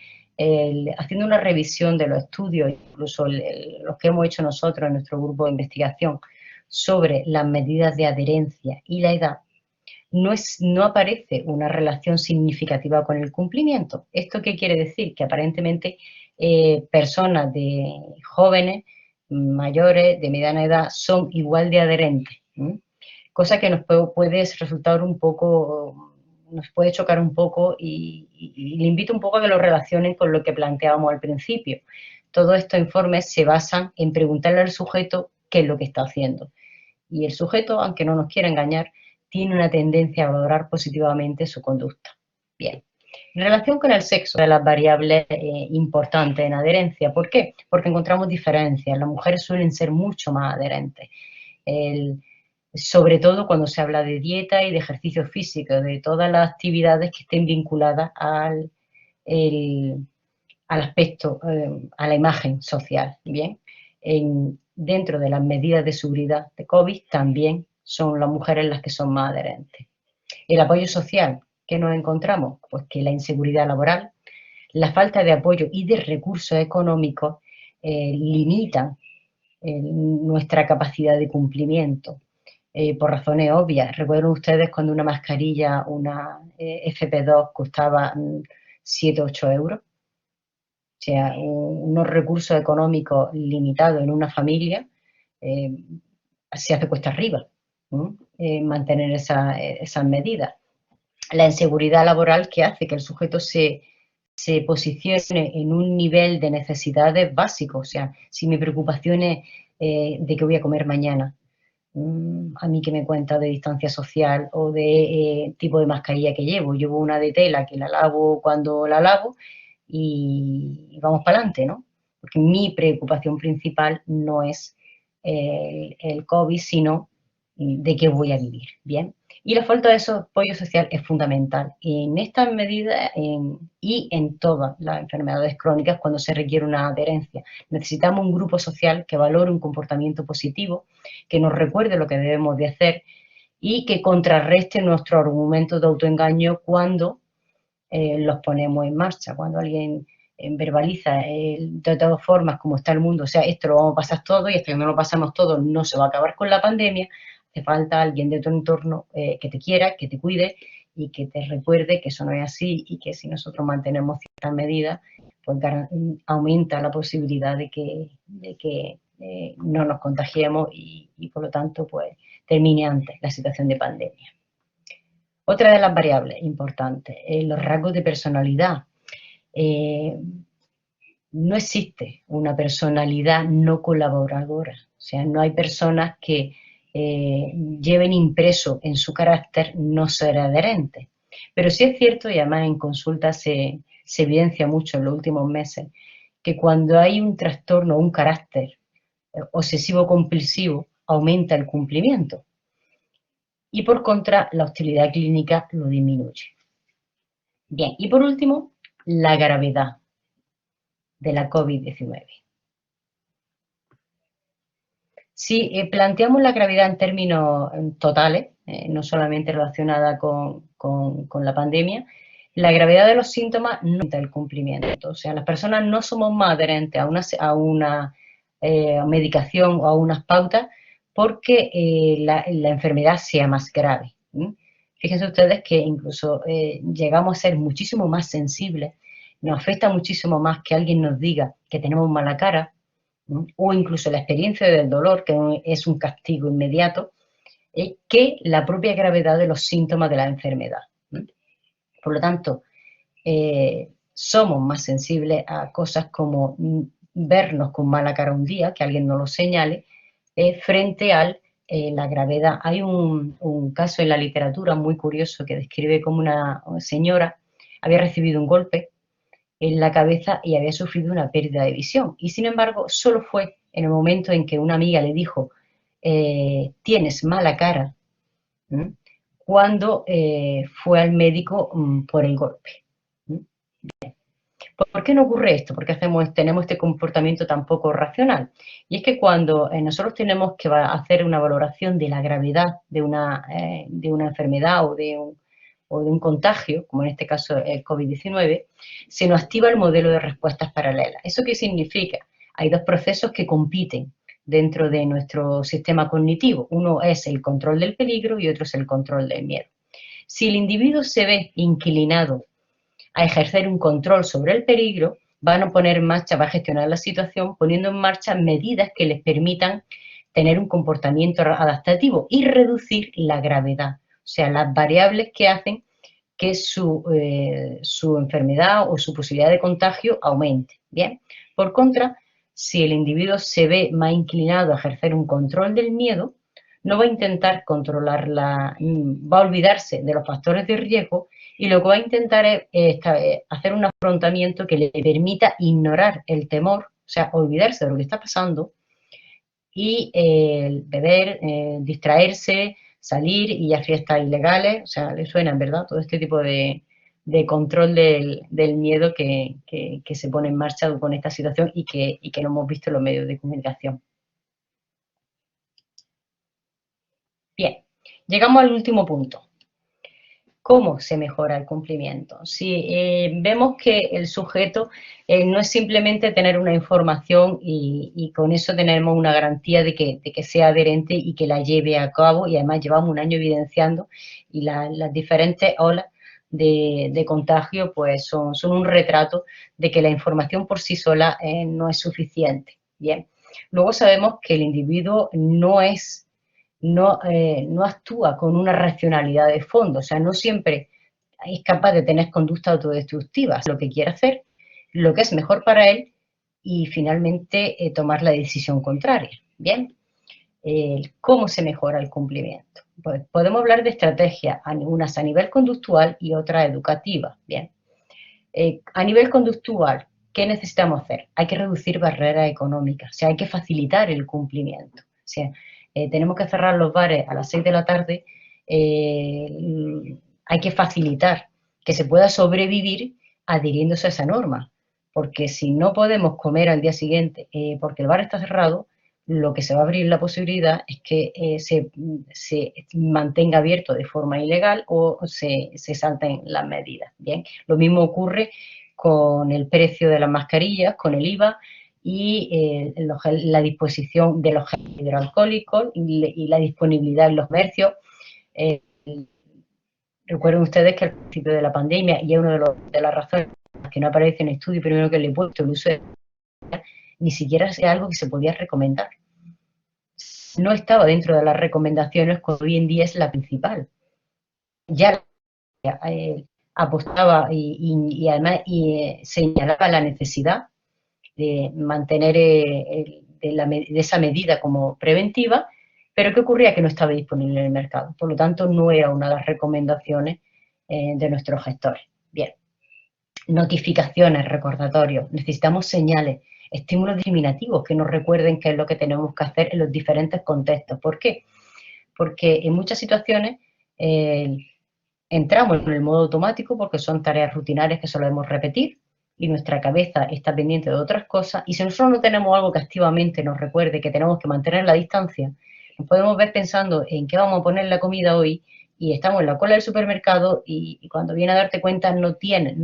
haciendo una revisión de los estudios, incluso los que hemos hecho nosotros en nuestro grupo de investigación sobre las medidas de adherencia y la edad, no aparece una relación significativa con el cumplimiento. ¿Esto qué quiere decir? Que aparentemente personas jóvenes, mayores, de mediana edad, son igual de adherentes, cosa que nos puede resultar un poco, nos puede chocar un poco, y le invito un poco a que lo relacionen con lo que planteábamos al principio. todos estos informes se basan en preguntarle al sujeto qué es lo que está haciendo. Y el sujeto, aunque no nos quiera engañar, tiene una tendencia a valorar positivamente su conducta. Bien. En relación con el sexo, de las variables importantes en adherencia. ¿Por qué? Porque encontramos diferencias. Las mujeres suelen ser mucho más adherentes. Sobre todo cuando se habla de dieta y de ejercicio físico, de todas las actividades que estén vinculadas al aspecto, a la imagen social. Bien, dentro de las medidas de seguridad de COVID también son las mujeres las que son más adherentes. El apoyo social, ¿qué nos encontramos? Pues que la inseguridad laboral, la falta de apoyo y de recursos económicos limitan nuestra capacidad de cumplimiento. Por razones obvias. Recuerden ustedes cuando una mascarilla, una FP2 costaba 7 o 8 euros. O sea, unos recursos económicos limitados en una familia se hace cuesta arriba mantener esas medidas. La inseguridad laboral que hace que el sujeto se posicione en un nivel de necesidades básicos. O sea, si mi preocupación es de qué voy a comer mañana, a mí que me cuenta de distancia social o de tipo de mascarilla que llevo. Llevo una de tela que la lavo cuando la lavo y vamos para adelante, ¿no? Porque mi preocupación principal no es el COVID, sino de qué voy a vivir, ¿bien? Y la falta de ese apoyo social es fundamental en estas medidas y en todas las enfermedades crónicas cuando se requiere una adherencia. Necesitamos un grupo social que valore un comportamiento positivo, que nos recuerde lo que debemos de hacer y que contrarreste nuestros argumentos de autoengaño cuando los ponemos en marcha, cuando alguien verbaliza de todas formas cómo está el mundo, o sea, esto lo vamos a pasar todo y hasta que no lo pasamos todo no se va a acabar con la pandemia. Hace falta alguien de tu entorno que te quiera, que te cuide y que te recuerde que eso no es así y que si nosotros mantenemos ciertas medidas, pues aumenta la posibilidad de que no nos contagiemos y por lo tanto pues termine antes la situación de pandemia. Otra de las variables importantes, los rasgos de personalidad. No existe una personalidad no colaboradora, o sea, no hay personas que lleven impreso en su carácter no ser adherentes. Pero sí es cierto, y además en consulta se evidencia mucho en los últimos meses, que cuando hay un trastorno o un carácter obsesivo-compulsivo, aumenta el cumplimiento. Y por contra, la hostilidad clínica lo disminuye. Bien, y por último, la gravedad de la COVID-19. Si planteamos la gravedad en términos totales, no solamente relacionada con la pandemia, la gravedad de los síntomas no aumenta el cumplimiento. O sea, las personas no somos más adherentes a una medicación o a unas pautas porque la enfermedad sea más grave. Fíjense ustedes que incluso llegamos a ser muchísimo más sensibles, nos afecta muchísimo más que alguien nos diga que tenemos mala cara, o incluso la experiencia del dolor, que es un castigo inmediato, que la propia gravedad de los síntomas de la enfermedad. Por lo tanto, somos más sensibles a cosas como vernos con mala cara un día, que alguien nos lo señale, frente a la gravedad. Hay un caso en la literatura muy curioso que describe cómo una señora había recibido un golpe en la cabeza y había sufrido una pérdida de visión. Y sin embargo, solo fue en el momento en que una amiga le dijo, tienes mala cara, cuando fue al médico por el golpe. ¿Por qué no ocurre esto? ¿Por qué tenemos este comportamiento tan poco racional? Y es que cuando nosotros tenemos que hacer una valoración de la gravedad de una enfermedad o de un contagio, como en este caso el COVID-19, se nos activa el modelo de respuestas paralelas. ¿Eso qué significa? Hay dos procesos que compiten dentro de nuestro sistema cognitivo. Uno es el control del peligro y otro es el control del miedo. Si el individuo se ve inclinado a ejercer un control sobre el peligro, va a gestionar la situación poniendo en marcha medidas que les permitan tener un comportamiento adaptativo y reducir la gravedad. O sea, las variables que hacen que su enfermedad o su posibilidad de contagio aumente. Bien, por contra, si el individuo se ve más inclinado a ejercer un control del miedo, no va a intentar controlarla, va a olvidarse de los factores de riesgo y lo que va a intentar es hacer un afrontamiento que le permita ignorar el temor, o sea, olvidarse de lo que está pasando y beber, distraerse, salir y a fiestas ilegales, o sea, le suena, ¿verdad? Todo este tipo de control del miedo que se pone en marcha con esta situación y que lo hemos visto en los medios de comunicación. Bien, llegamos al último punto. ¿Cómo se mejora el cumplimiento? Si vemos que el sujeto no es simplemente tener una información y con eso tenemos una garantía de que sea adherente y que la lleve a cabo, y además llevamos un año evidenciando y las diferentes olas de contagio pues son un retrato de que la información por sí sola no es suficiente. Bien, luego sabemos que el individuo no actúa con una racionalidad de fondo, o sea, no siempre es capaz de tener conducta autodestructiva, lo que quiere hacer, lo que es mejor para él y finalmente tomar la decisión contraria. Bien, ¿cómo se mejora el cumplimiento? Pues podemos hablar de estrategias, unas a nivel conductual y otras educativas. Bien, a nivel conductual, ¿qué necesitamos hacer? Hay que reducir barreras económicas, o sea, hay que facilitar el cumplimiento. O sea, tenemos que cerrar los bares a las 6 de la tarde, hay que facilitar que se pueda sobrevivir adhiriéndose a esa norma, porque si no podemos comer al día siguiente porque el bar está cerrado, lo que se va a abrir la posibilidad es que se mantenga abierto de forma ilegal o se salten las medidas. Bien, lo mismo ocurre con el precio de las mascarillas, con el IVA y la disposición de los geles hidroalcohólicos y la disponibilidad en los comercios. Recuerden ustedes que al principio de la pandemia, y es una de las razones que no aparece en el estudio, primero que le he puesto el uso de ni siquiera es algo que se podía recomendar. No estaba dentro de las recomendaciones, que hoy en día es la principal. Ya apostaba y además señalaba la necesidad de mantener de esa medida como preventiva, pero ¿qué ocurría? Que no estaba disponible en el mercado. Por lo tanto, no era una de las recomendaciones de nuestros gestores. Bien, notificaciones, recordatorios, necesitamos señales, estímulos discriminativos que nos recuerden qué es lo que tenemos que hacer en los diferentes contextos. ¿Por qué? Porque en muchas situaciones entramos en el modo automático porque son tareas rutinarias que solemos repetir y nuestra cabeza está pendiente de otras cosas, y si nosotros no tenemos algo que activamente nos recuerde que tenemos que mantener la distancia, nos podemos ver pensando en qué vamos a poner la comida hoy y estamos en la cola del supermercado y cuando viene a darte cuenta no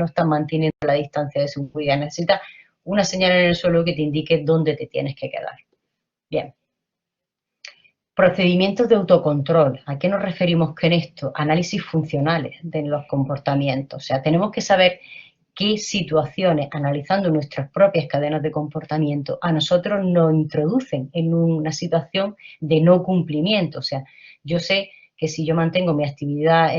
estás manteniendo la distancia de seguridad. Necesitas una señal en el suelo que te indique dónde te tienes que quedar. Bien. Procedimientos de autocontrol. ¿A qué nos referimos con esto? Análisis funcionales de los comportamientos. O sea, tenemos que saber qué situaciones, analizando nuestras propias cadenas de comportamiento, a nosotros nos introducen en una situación de no cumplimiento. O sea, yo sé que si yo mantengo mi actividad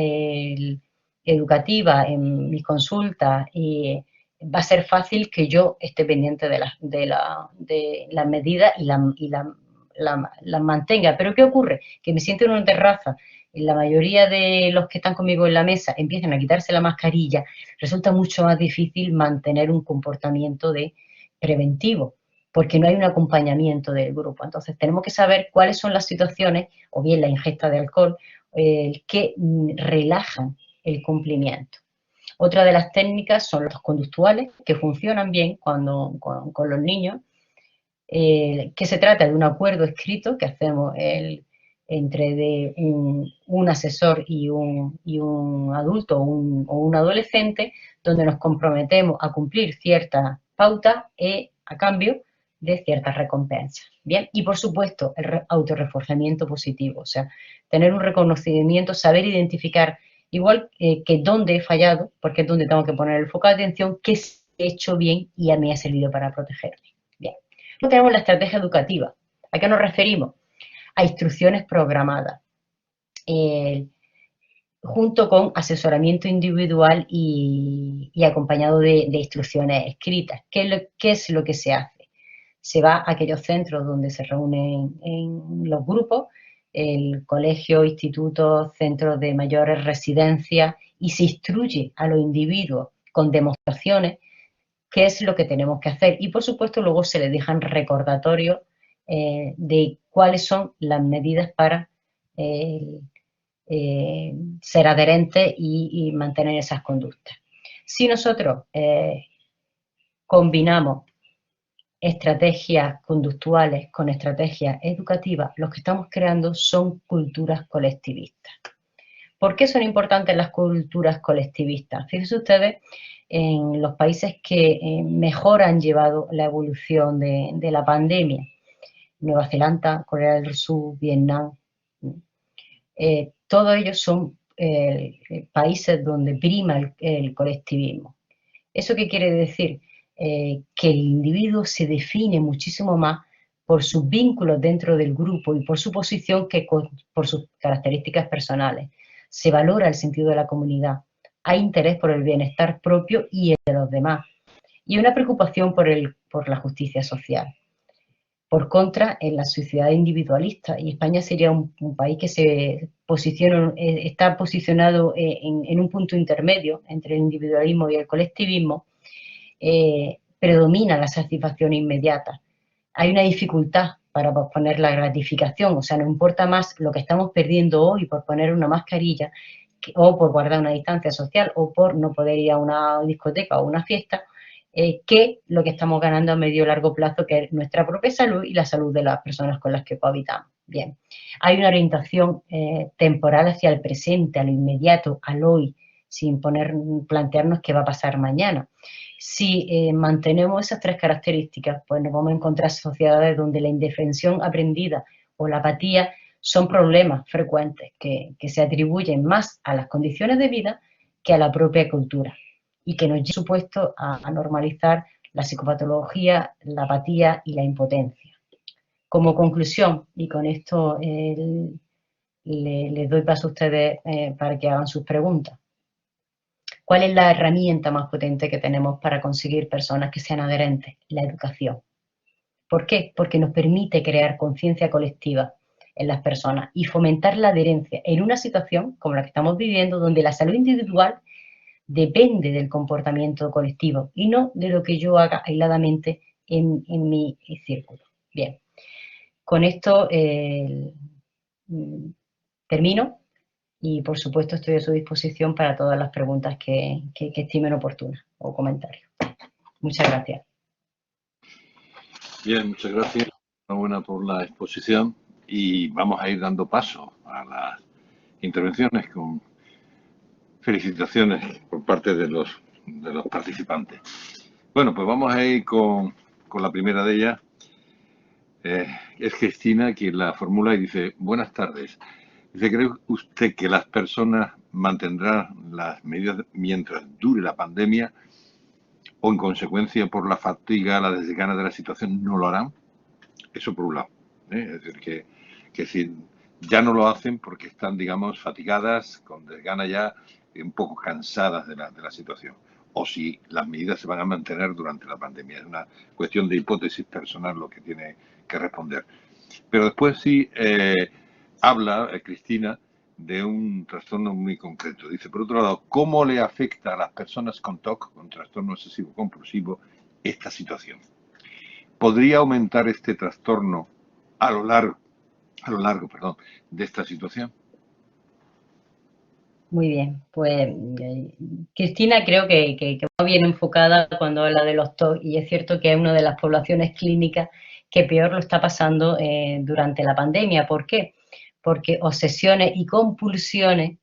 educativa en mis consultas, va a ser fácil que yo esté pendiente de las medidas y las mantenga. Pero ¿qué ocurre? Que me siento en una terraza, la mayoría de los que están conmigo en la mesa empiezan a quitarse la mascarilla, resulta mucho más difícil mantener un comportamiento preventivo, porque no hay un acompañamiento del grupo. Entonces tenemos que saber cuáles son las situaciones, o bien la ingesta de alcohol, que relajan el cumplimiento. Otra de las técnicas son los conductuales, que funcionan bien con los niños, que se trata de un acuerdo escrito que hacemos entre un asesor y un adulto o un adolescente, donde nos comprometemos a cumplir ciertas pautas a cambio de ciertas recompensas. Bien, y por supuesto el autorreforzamiento positivo, o sea, tener un reconocimiento, saber identificar igual que dónde he fallado, porque es donde tengo que poner el foco de atención, qué he hecho bien y a mí ha servido para protegerme. Bien. Luego tenemos la estrategia educativa. ¿A qué nos referimos? A instrucciones programadas, junto con asesoramiento individual y acompañado de instrucciones escritas. ¿Qué es lo que se hace? se va a aquellos centros donde se reúnen en los grupos, el colegio, institutos, centros de mayores residencias, y se instruye a los individuos con demostraciones qué es lo que tenemos que hacer. Y, por supuesto, luego se les dejan recordatorios de cuáles son las medidas para ser adherentes y mantener esas conductas. Si nosotros combinamos estrategias conductuales con estrategias educativas, lo que estamos creando son culturas colectivistas. ¿Por qué son importantes las culturas colectivistas? Fíjense ustedes en los países que mejor han llevado la evolución de la pandemia: Nueva Zelanda, Corea del Sur, Vietnam. Todos ellos son países donde prima el colectivismo. ¿Eso qué quiere decir? Que el individuo se define muchísimo más por sus vínculos dentro del grupo y por su posición que por sus características personales. Se valora el sentido de la comunidad, hay interés por el bienestar propio y el de los demás, y una preocupación por la justicia social. Por contra, en la sociedad individualista, y España sería un país que está posicionado en un punto intermedio entre el individualismo y el colectivismo, predomina la satisfacción inmediata. Hay una dificultad para posponer la gratificación, o sea, no importa más lo que estamos perdiendo hoy por poner una mascarilla, o por guardar una distancia social, o por no poder ir a una discoteca o una fiesta, que lo que estamos ganando a medio o largo plazo, que es nuestra propia salud y la salud de las personas con las que cohabitamos. Bien, hay una orientación temporal hacia el presente, a lo inmediato, al hoy, sin plantearnos qué va a pasar mañana. Si mantenemos esas tres características, pues nos vamos a encontrar sociedades donde la indefensión aprendida o la apatía son problemas frecuentes que se atribuyen más a las condiciones de vida que a la propia cultura, y que nos lleva, por supuesto, a normalizar la psicopatología, la apatía y la impotencia. Como conclusión, y con esto les doy paso a ustedes para que hagan sus preguntas, ¿cuál es la herramienta más potente que tenemos para conseguir personas que sean adherentes? La educación. ¿Por qué? Porque nos permite crear conciencia colectiva en las personas y fomentar la adherencia en una situación como la que estamos viviendo, donde la salud individual depende del comportamiento colectivo y no de lo que yo haga aisladamente en mi círculo. Bien, con esto termino y, por supuesto, estoy a su disposición para todas las preguntas que estimen oportunas o comentarios. Muchas gracias. Bien, muchas gracias. Enhorabuena por la exposición y vamos a ir dando paso a las intervenciones con felicitaciones por parte de los participantes. Bueno, pues vamos a ir con la primera de ellas. Es Cristina quien la formula y dice: buenas tardes. Dice: ¿cree usted que las personas mantendrán las medidas mientras dure la pandemia o, en consecuencia, por la fatiga, la desgana de la situación, no lo harán? Eso por un lado. Es decir, que si ya no lo hacen porque están, digamos, fatigadas, con desgana ya, un poco cansadas de la situación. O si las medidas se van a mantener durante la pandemia. Es una cuestión de hipótesis personal lo que tiene que responder. Pero después sí habla Cristina de un trastorno muy concreto. Dice, por otro lado, ¿cómo le afecta a las personas con TOC, con trastorno obsesivo compulsivo, esta situación? ¿Podría aumentar este trastorno a lo largo de esta situación? Muy bien, pues Cristina creo que va bien enfocada cuando habla de los TOC, y es cierto que es una de las poblaciones clínicas que peor lo está pasando durante la pandemia. ¿Por qué? Porque obsesiones y compulsiones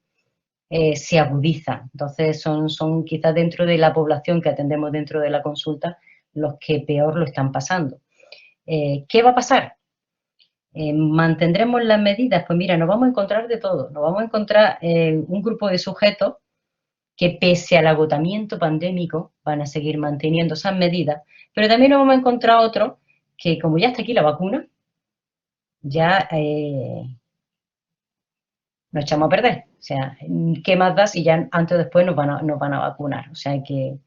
se agudizan. Entonces son quizás dentro de la población que atendemos dentro de la consulta los que peor lo están pasando. ¿Qué va a pasar? ¿Mantendremos las medidas? Pues mira, nos vamos a encontrar de todo. Nos vamos a encontrar un grupo de sujetos que, pese al agotamiento pandémico, van a seguir manteniendo esas medidas, pero también nos vamos a encontrar otros que, como ya está aquí la vacuna, ya nos echamos a perder. O sea, ¿qué más da si ya antes o después nos van a vacunar? O sea, que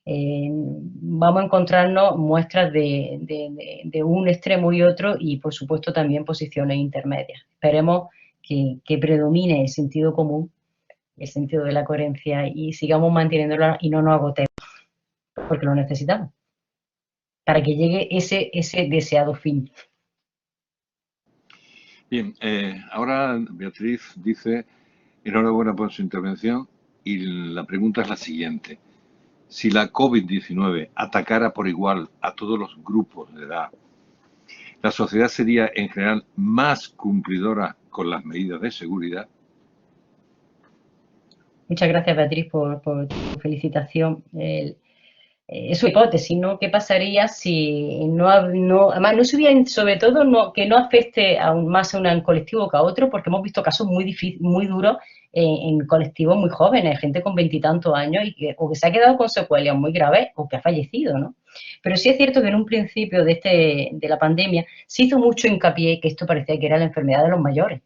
Vamos a encontrarnos muestras de un extremo y otro y, por supuesto, también posiciones intermedias. Esperemos que predomine el sentido común, el sentido de la coherencia y sigamos manteniéndolo y no nos agotemos, porque lo necesitamos, para que llegue ese deseado fin. Bien, ahora Beatriz dice, enhorabuena por su intervención, y la pregunta es la siguiente. Si la COVID-19 atacara por igual a todos los grupos de edad, ¿la sociedad sería en general más cumplidora con las medidas de seguridad? Muchas gracias, Beatriz, por tu felicitación. Es una hipótesis, ¿no? ¿Qué pasaría si además no se hubiera, sobre todo, que no afecte aún más a un colectivo que a otro, porque hemos visto casos muy duros en colectivos muy jóvenes, gente con 20 y tantos años, o que se ha quedado con secuelas muy graves o que ha fallecido, ¿no? Pero sí es cierto que en un principio de la pandemia se hizo mucho hincapié que esto parecía que era la enfermedad de los mayores,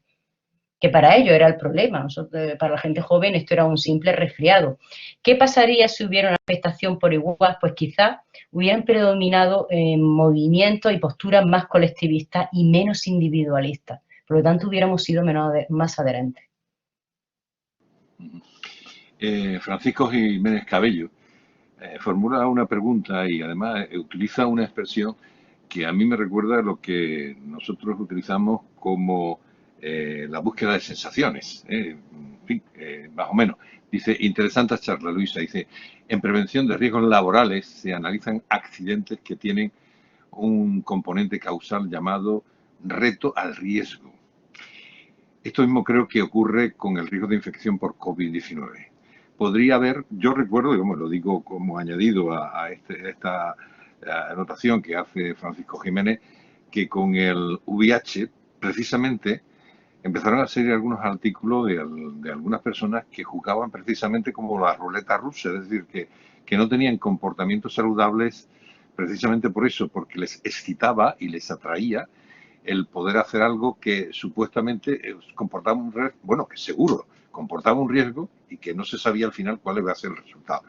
que para ello era el problema. Para la gente joven esto era un simple resfriado. ¿Qué pasaría si hubiera una afectación por igual? Pues quizás hubieran predominado movimientos y posturas más colectivistas y menos individualistas. Por lo tanto, hubiéramos sido más adherentes. Francisco Jiménez Cabello formula una pregunta y además utiliza una expresión que a mí me recuerda a lo que nosotros utilizamos como la búsqueda de sensaciones, en fin, más o menos. Dice, interesante charla, Luisa. Dice, en prevención de riesgos laborales se analizan accidentes que tienen un componente causal llamado reto al riesgo. Esto mismo creo que ocurre con el riesgo de infección por COVID-19. Podría haber, yo recuerdo, digamos, lo digo como añadido a esta anotación que hace Francisco Jiménez, que con el VIH, precisamente, empezaron a salir algunos artículos de algunas personas que jugaban precisamente como la ruleta rusa, es decir, que no tenían comportamientos saludables precisamente por eso, porque les excitaba y les atraía el poder hacer algo que supuestamente comportaba un riesgo, bueno, que seguro comportaba un riesgo y que no se sabía al final cuál iba a ser el resultado.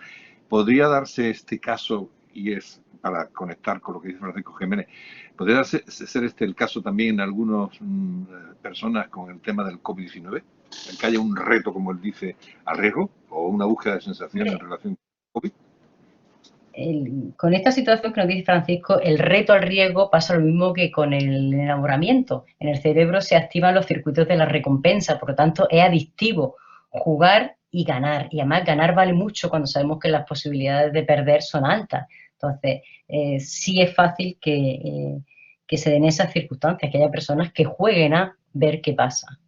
¿Podría darse este caso, y es para conectar con lo que dice Francisco Jiménez, podría ser este el caso también en algunas personas con el tema del COVID-19? ¿Que haya un reto, como él dice, al riesgo o una búsqueda de sensaciones en relación con COVID? Con esta situación que nos dice Francisco, el reto al riesgo pasa lo mismo que con el enamoramiento. En el cerebro se activan los circuitos de la recompensa, por lo tanto es adictivo jugar y ganar. Y además ganar vale mucho cuando sabemos que las posibilidades de perder son altas. Entonces, sí es fácil que se den esas circunstancias, que haya personas que jueguen a ver qué pasa.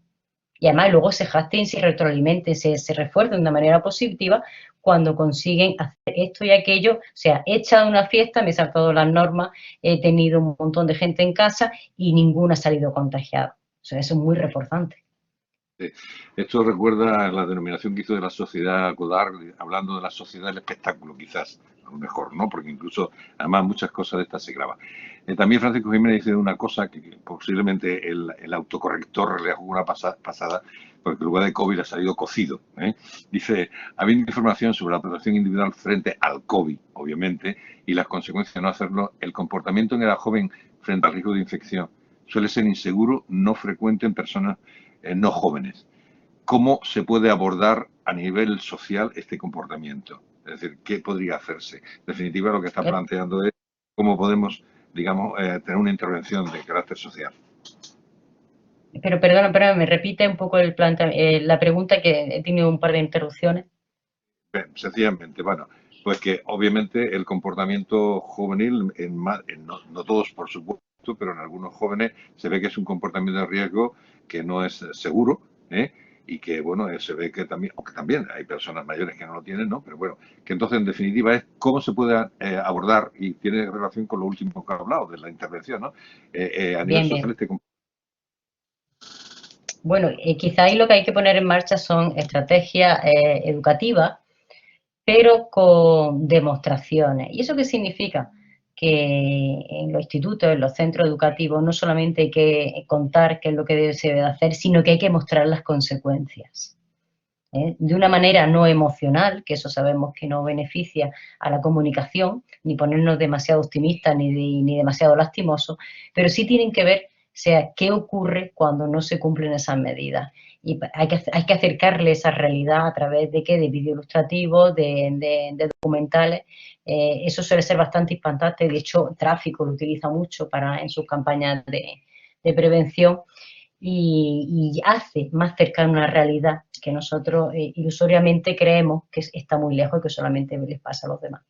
Y además luego se jacten, se retroalimenten, se refuercen de una manera positiva cuando consiguen hacer esto y aquello. O sea, he echado una fiesta, me he saltado las normas, he tenido un montón de gente en casa y ninguno ha salido contagiado. O sea, eso es muy reforzante. Esto recuerda la denominación que hizo de la sociedad Godard, hablando de la sociedad del espectáculo, quizás, a lo mejor, ¿no? Porque incluso, además, muchas cosas de estas se graban. También Francisco Jiménez dice una cosa que posiblemente el autocorrector le jugó una pasada, porque en lugar de COVID ha salido cocido. Dice, habiendo información sobre la protección individual frente al COVID, obviamente, y las consecuencias de no hacerlo, el comportamiento en edad joven frente al riesgo de infección suele ser inseguro, no frecuente en personas no jóvenes. ¿Cómo se puede abordar a nivel social este comportamiento? Es decir, ¿qué podría hacerse? En definitiva, lo que está planteando es cómo podemos, digamos, tener una intervención de carácter social. Pero perdona, me repite un poco la pregunta, que he tenido un par de interrupciones. Sencillamente, bueno, pues que obviamente el comportamiento juvenil, no todos por supuesto, pero en algunos jóvenes se ve que es un comportamiento de riesgo que no es seguro, y que, bueno, se ve que también, aunque también hay personas mayores que no lo tienen, ¿no? Pero bueno, que entonces en definitiva es cómo se puede abordar, y tiene relación con lo último que ha hablado de la intervención, ¿no? A nivel social este comportamiento. Bueno, quizá ahí lo que hay que poner en marcha son estrategias educativas, pero con demostraciones. ¿Y eso qué significa? Que en los institutos, en los centros educativos, no solamente hay que contar qué es lo que se debe hacer, sino que hay que mostrar las consecuencias. de una manera no emocional, que eso sabemos que no beneficia a la comunicación, ni ponernos demasiado optimistas ni demasiado lastimosos, pero sí tienen que ver, o sea, qué ocurre cuando no se cumplen esas medidas. Y hay que acercarle esa realidad a través de ¿qué? De vídeos ilustrativos, de documentales. Eso suele ser bastante impactante. De hecho, Tráfico lo utiliza mucho en sus campañas de prevención y hace más cercana una realidad que nosotros ilusoriamente creemos que está muy lejos y que solamente les pasa a los demás.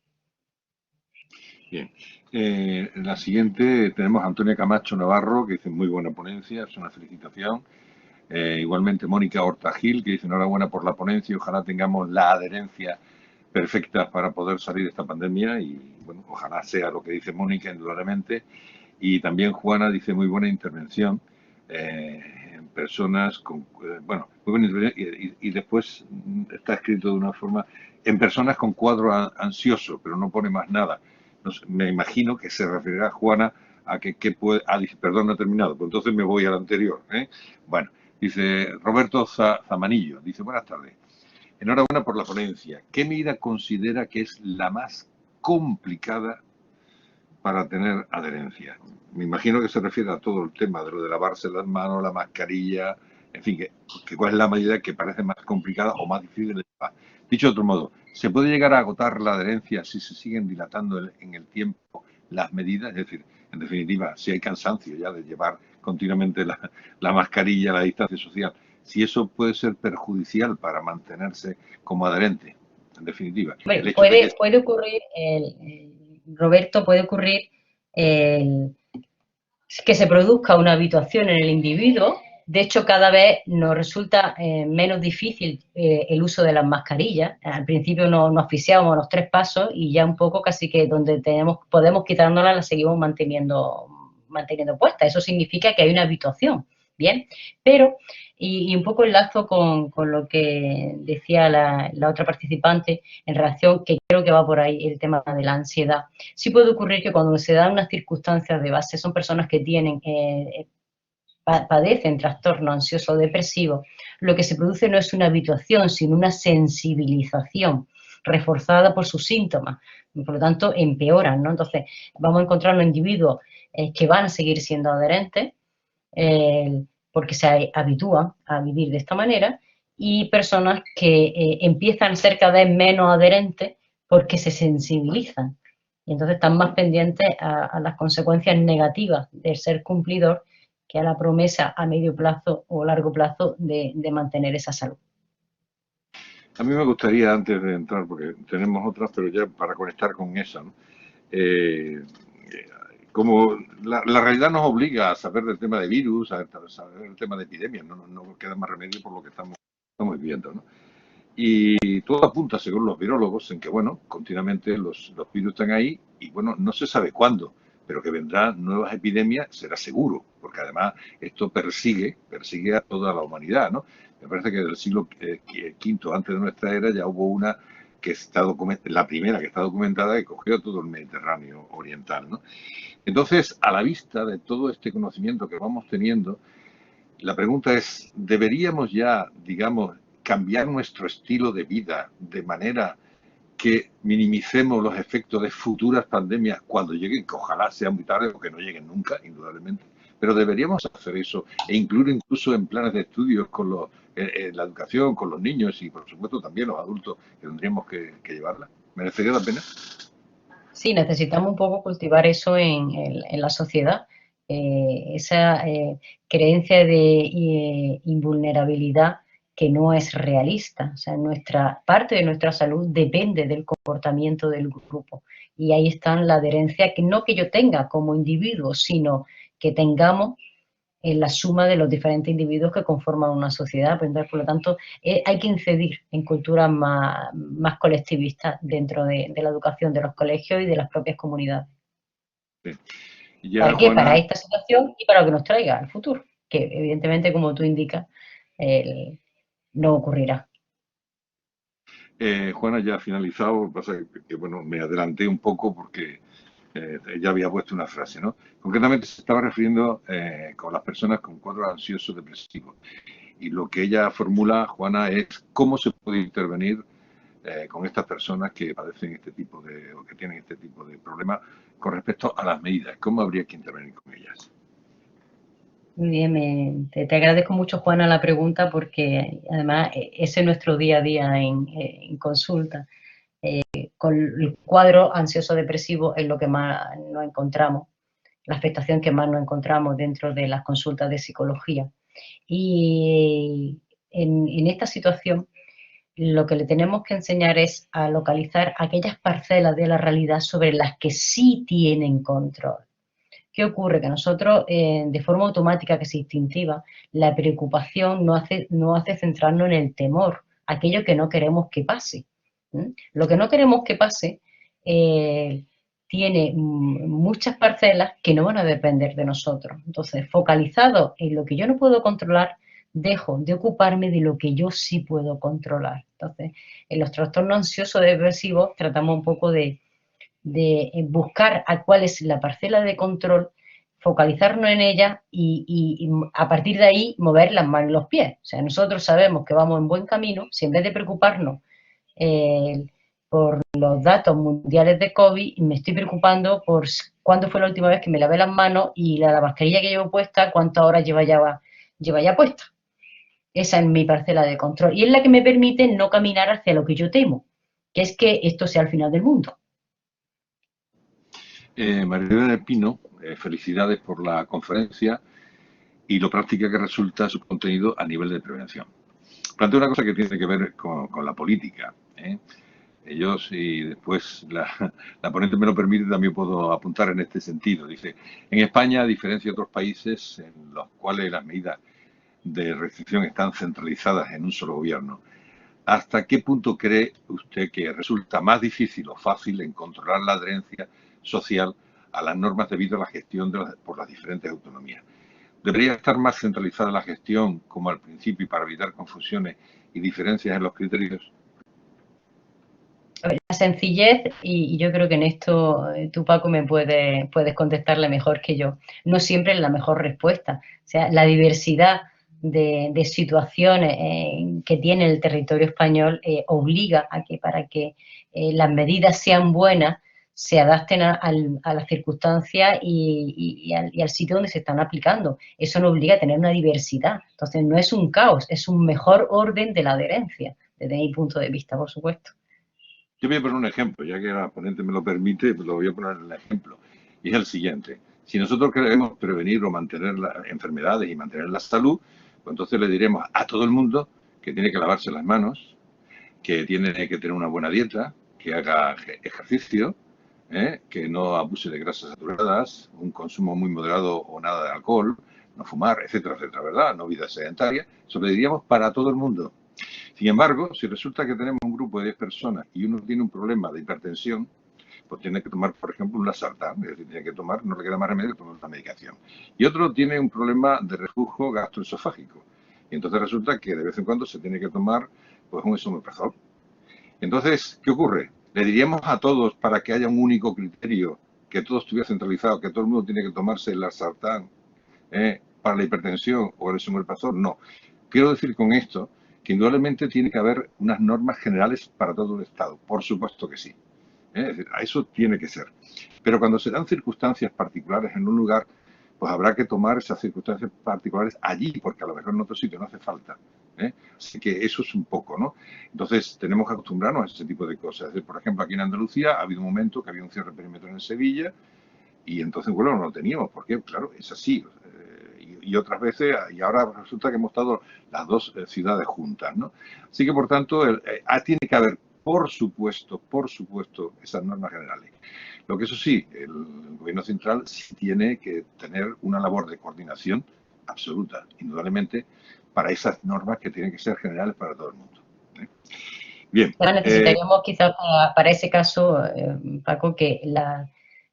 Bien. En la siguiente tenemos a Antonia Camacho Navarro, que dice muy buena ponencia, es una felicitación. Igualmente Mónica Hortagil, que dice enhorabuena por la ponencia y ojalá tengamos la adherencia perfecta para poder salir de esta pandemia y bueno, ojalá sea lo que dice Mónica, indudablemente. Y también Juana dice muy buena intervención en personas con, bueno, muy buena intervención y después está escrito de una forma, en personas con cuadro ansioso, pero no pone más nada. No sé, me imagino que se referirá Juana a que puede, dice, perdón, no he terminado, pues entonces me voy al anterior. Bueno, dice Roberto Zamanillo, dice buenas tardes. Enhorabuena por la ponencia. ¿Qué medida considera que es la más complicada para tener adherencia? Me imagino que se refiere a todo el tema de lo de lavarse las manos, la mascarilla, en fin, que cuál es la medida que parece más complicada o más difícil de llevar. Dicho de otro modo, ¿se puede llegar a agotar la adherencia si se siguen dilatando en el tiempo las medidas? Es decir, en definitiva, si hay cansancio ya de llevar continuamente la mascarilla, la distancia social, si eso puede ser perjudicial para mantenerse como adherente, en definitiva. Bueno, El hecho de que... puede ocurrir, Roberto, puede ocurrir que se produzca una habituación en el individuo. De hecho, cada vez nos resulta menos difícil el uso de las mascarillas. Al principio nos asfixiábamos a los 3 pasos y ya un poco casi que donde podemos quitárnoslas las seguimos manteniendo puestas. Eso significa que hay una habituación, ¿bien? Pero, y un poco enlazo con lo que decía la otra participante en relación, que creo que va por ahí el tema de la ansiedad. Sí puede ocurrir que cuando se dan unas circunstancias de base, son personas que tienen, padecen trastorno ansioso o depresivo, lo que se produce no es una habituación, sino una sensibilización reforzada por sus síntomas. Por lo tanto, empeoran, ¿no? Entonces, vamos a encontrar unos individuos que van a seguir siendo adherentes porque se habitúan a vivir de esta manera y personas que empiezan a ser cada vez menos adherentes porque se sensibilizan. Y entonces están más pendientes a las consecuencias negativas de ser cumplidor que a la promesa a medio plazo o largo plazo de mantener esa salud. A mí me gustaría, antes de entrar, porque tenemos otras, pero ya para conectar con esa, ¿no? Como la realidad nos obliga a saber del tema de virus, a saber del tema de epidemias, no queda más remedio por lo que estamos viviendo, ¿no? Y todo apunta, según los virólogos, en que, bueno, continuamente los virus están ahí y, bueno, no se sabe cuándo, pero que vendrán nuevas epidemias será seguro, porque además esto persigue a toda la humanidad, ¿no? Me parece que del siglo V antes de nuestra era ya hubo una que está documentada, la primera que está documentada, que cogió todo el Mediterráneo oriental, ¿no? Entonces, a la vista de todo este conocimiento que vamos teniendo, la pregunta es, ¿deberíamos ya, digamos, cambiar nuestro estilo de vida de manera que minimicemos los efectos de futuras pandemias cuando lleguen, que ojalá sea muy tarde o que no lleguen nunca, indudablemente? Pero deberíamos hacer eso e incluir incluso en planes de estudios con la educación, con los niños y, por supuesto, también los adultos que tendríamos que llevarla. ¿Merecería la pena? Sí, necesitamos un poco cultivar eso en la sociedad, esa creencia de invulnerabilidad que no es realista. O sea, parte de nuestra salud depende del comportamiento del grupo. Y ahí está la adherencia, que no que yo tenga como individuo, sino que tengamos en la suma de los diferentes individuos que conforman una sociedad. Por lo tanto, hay que incidir en culturas más colectivistas dentro de la educación de los colegios y de las propias comunidades. Sí. Ya, ¿Para qué? Juana, Para esta situación y para lo que nos traiga el futuro, que evidentemente, como tú indicas, no ocurrirá. Juana ya ha finalizado, lo que pasa es que, bueno, me adelanté un poco porque ya había puesto una frase, ¿no? Concretamente se estaba refiriendo con las personas con cuadros ansiosos depresivos. Y lo que ella formula, Juana, es cómo se puede intervenir con estas personas que padecen este tipo de, o que tienen este tipo de problemas con respecto a las medidas. ¿Cómo habría que intervenir con ellas? Muy bien, te agradezco mucho, Juana, la pregunta porque además ese es nuestro día a día en consulta. Con el cuadro ansioso-depresivo es lo que más nos encontramos, la afectación que más nos encontramos dentro de las consultas de psicología. Y en esta situación lo que le tenemos que enseñar es a localizar aquellas parcelas de la realidad sobre las que sí tienen control. ¿Qué ocurre? Que nosotros, de forma automática, que es instintiva, la preocupación no hace centrarnos en el temor, aquello que no queremos que pase. Lo que no queremos que pase tiene muchas parcelas que no van a depender de nosotros. Entonces, focalizado en lo que yo no puedo controlar, dejo de ocuparme de lo que yo sí puedo controlar. Entonces, en los trastornos ansiosos depresivos tratamos un poco de buscar a cuál es la parcela de control, focalizarnos en ella y a partir de ahí mover las manos y los pies. O sea, nosotros sabemos que vamos en buen camino si en vez de preocuparnos por los datos mundiales de COVID, me estoy preocupando por cuándo fue la última vez que me lavé las manos y la mascarilla que llevo puesta, cuántas horas lleva ya puesta. Esa es mi parcela de control y es la que me permite no caminar hacia lo que yo temo, que es que esto sea el final del mundo. María del Pino, felicidades por la conferencia y lo práctica que resulta su contenido a nivel de prevención. Plantea una cosa que tiene que ver con la política. Yo, si después la ponente me lo permite, también puedo apuntar en este sentido. Dice, en España, a diferencia de otros países en los cuales las medidas de restricción están centralizadas en un solo gobierno, ¿hasta qué punto cree usted que resulta más difícil o fácil en controlar la adherencia social a las normas debido a la gestión por las diferentes autonomías? ¿Debería estar más centralizada la gestión como al principio para evitar confusiones y diferencias en los criterios? La sencillez, y yo creo que en esto tú, Paco, me puedes contestarle mejor que yo, no siempre es la mejor respuesta. O sea, la diversidad de situaciones que tiene el territorio español obliga a que para que las medidas sean buenas se adapten a las circunstancias y al sitio donde se están aplicando. Eso nos obliga a tener una diversidad. Entonces, no es un caos, es un mejor orden de la adherencia, desde mi punto de vista, por supuesto. Yo voy a poner un ejemplo, ya que la ponente me lo permite, pues lo voy a poner en el ejemplo. Y es el siguiente. Si nosotros queremos prevenir o mantener las enfermedades y mantener la salud, pues entonces le diremos a todo el mundo que tiene que lavarse las manos, que tiene que tener una buena dieta, que haga ejercicio, que no abuse de grasas saturadas, un consumo muy moderado o nada de alcohol, no fumar, etcétera, etcétera, ¿verdad? No vida sedentaria. Eso lo diríamos para todo el mundo. Sin embargo, si resulta que tenemos un grupo de 10 personas y uno tiene un problema de hipertensión, pues tiene que tomar, por ejemplo, un Lasartán, es decir, tiene que tomar, no le queda más remedio que tomar una medicación. Y otro tiene un problema de reflujo gastroesofágico. Y entonces resulta que de vez en cuando se tiene que tomar pues un esomeprazol. Entonces, ¿qué ocurre? ¿Le diríamos a todos para que haya un único criterio, que todo estuviera centralizado, que todo el mundo tiene que tomarse el Lasartán para la hipertensión o el esomeprazol? No. Quiero decir con esto que indudablemente tiene que haber unas normas generales para todo el Estado. Por supuesto que sí. Es decir, a eso tiene que ser. Pero cuando se dan circunstancias particulares en un lugar, pues habrá que tomar esas circunstancias particulares allí, porque a lo mejor en otro sitio no hace falta. Así que eso es un poco, ¿no? Entonces tenemos que acostumbrarnos a ese tipo de cosas. Es decir, por ejemplo, aquí en Andalucía ha habido un momento que había un cierre de perímetro en Sevilla y entonces, bueno, no lo teníamos, porque claro, es así. Y otras veces, y ahora resulta que hemos estado las dos ciudades juntas, ¿no? Así que, por tanto, tiene que haber, por supuesto, esas normas generales. Lo que eso sí, el gobierno central sí tiene que tener una labor de coordinación absoluta, indudablemente, para esas normas que tienen que ser generales para todo el mundo. Bien. Ahora necesitaríamos quizás para ese caso, Paco, que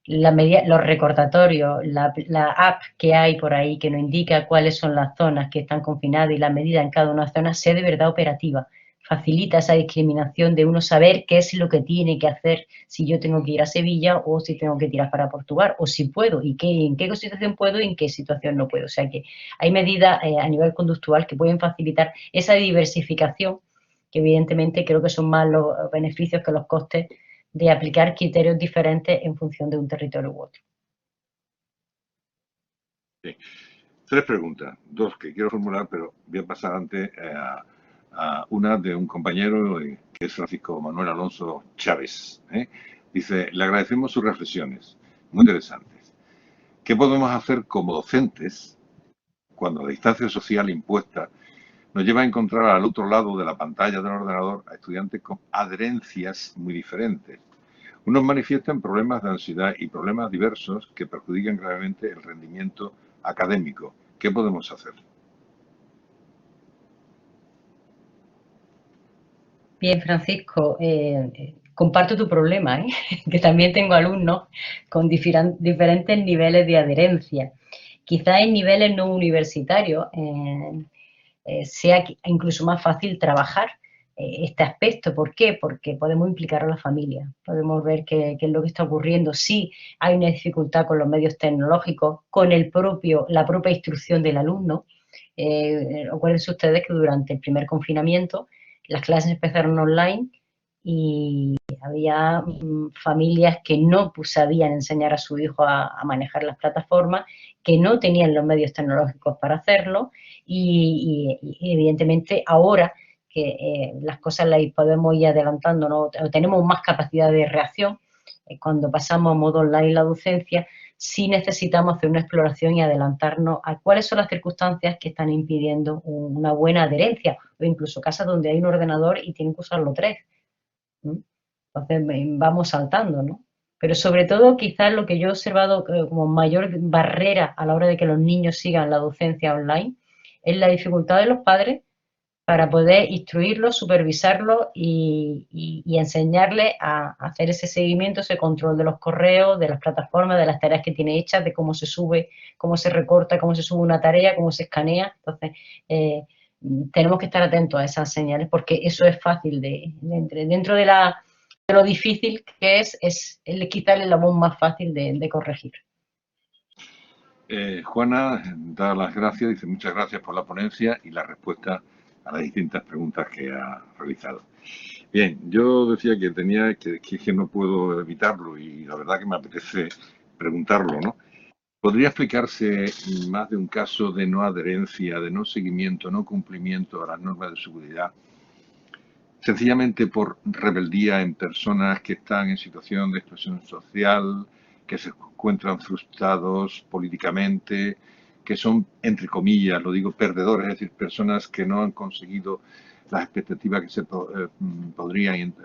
los recordatorios, la app que hay por ahí que nos indica cuáles son las zonas que están confinadas y la medida en cada una de las zonas sea de verdad operativa, facilita esa discriminación de uno saber qué es lo que tiene que hacer si yo tengo que ir a Sevilla o si tengo que tirar para Portugal, o si puedo, y en qué situación puedo y en qué situación no puedo. O sea que hay medidas a nivel conductual que pueden facilitar esa diversificación, que evidentemente creo que son más los beneficios que los costes de aplicar criterios diferentes en función de un territorio u otro. Sí. 3 preguntas, 2 que quiero formular, pero voy a pasar antes a una de un compañero que es Francisco Manuel Alonso Chávez. Dice, le agradecemos sus reflexiones, muy interesantes. ¿Qué podemos hacer como docentes cuando la distancia social impuesta nos lleva a encontrar al otro lado de la pantalla del ordenador a estudiantes con adherencias muy diferentes? Unos manifiestan problemas de ansiedad y problemas diversos que perjudican gravemente el rendimiento académico. ¿Qué podemos hacer? Bien, Francisco, comparto tu problema, que también tengo alumnos con diferentes niveles de adherencia. Quizá en niveles no universitarios sea incluso más fácil trabajar este aspecto. ¿Por qué? Porque podemos implicar a la familia, podemos ver qué es lo que está ocurriendo. Sí hay una dificultad con los medios tecnológicos, con la propia instrucción del alumno. Acuérdense ustedes que durante el primer confinamiento las clases empezaron online y había familias que no sabían enseñar a su hijo a manejar las plataformas, que no tenían los medios tecnológicos para hacerlo y evidentemente ahora que las cosas las podemos ir adelantando, ¿no? Tenemos más capacidad de reacción, cuando pasamos a modo online la docencia, sí necesitamos hacer una exploración y adelantarnos a cuáles son las circunstancias que están impidiendo una buena adherencia, o incluso casas donde hay un ordenador y tienen que usarlo 3. Entonces vamos saltando, ¿no? Pero sobre todo quizás lo que yo he observado como mayor barrera a la hora de que los niños sigan la docencia online es la dificultad de los padres para poder instruirlos, supervisarlos y enseñarles a hacer ese seguimiento, ese control de los correos, de las plataformas, de las tareas que tiene hechas, de cómo se sube, cómo se recorta, cómo se sube una tarea, cómo se escanea. Entonces, tenemos que estar atentos a esas señales porque eso es fácil dentro de lo difícil que es quitarle el labor más fácil de corregir. Juana da las gracias, dice muchas gracias por la ponencia y la respuesta a las distintas preguntas que ha realizado. Bien, yo decía que no puedo evitarlo y la verdad que me apetece preguntarlo, ¿no? ¿Podría explicarse más de un caso de no adherencia, de no seguimiento, no cumplimiento a las normas de seguridad, sencillamente por rebeldía en personas que están en situación de exclusión social, que se encuentran frustrados políticamente, que son, entre comillas, lo digo, perdedores, es decir, personas que no han conseguido las expectativas que se podrían,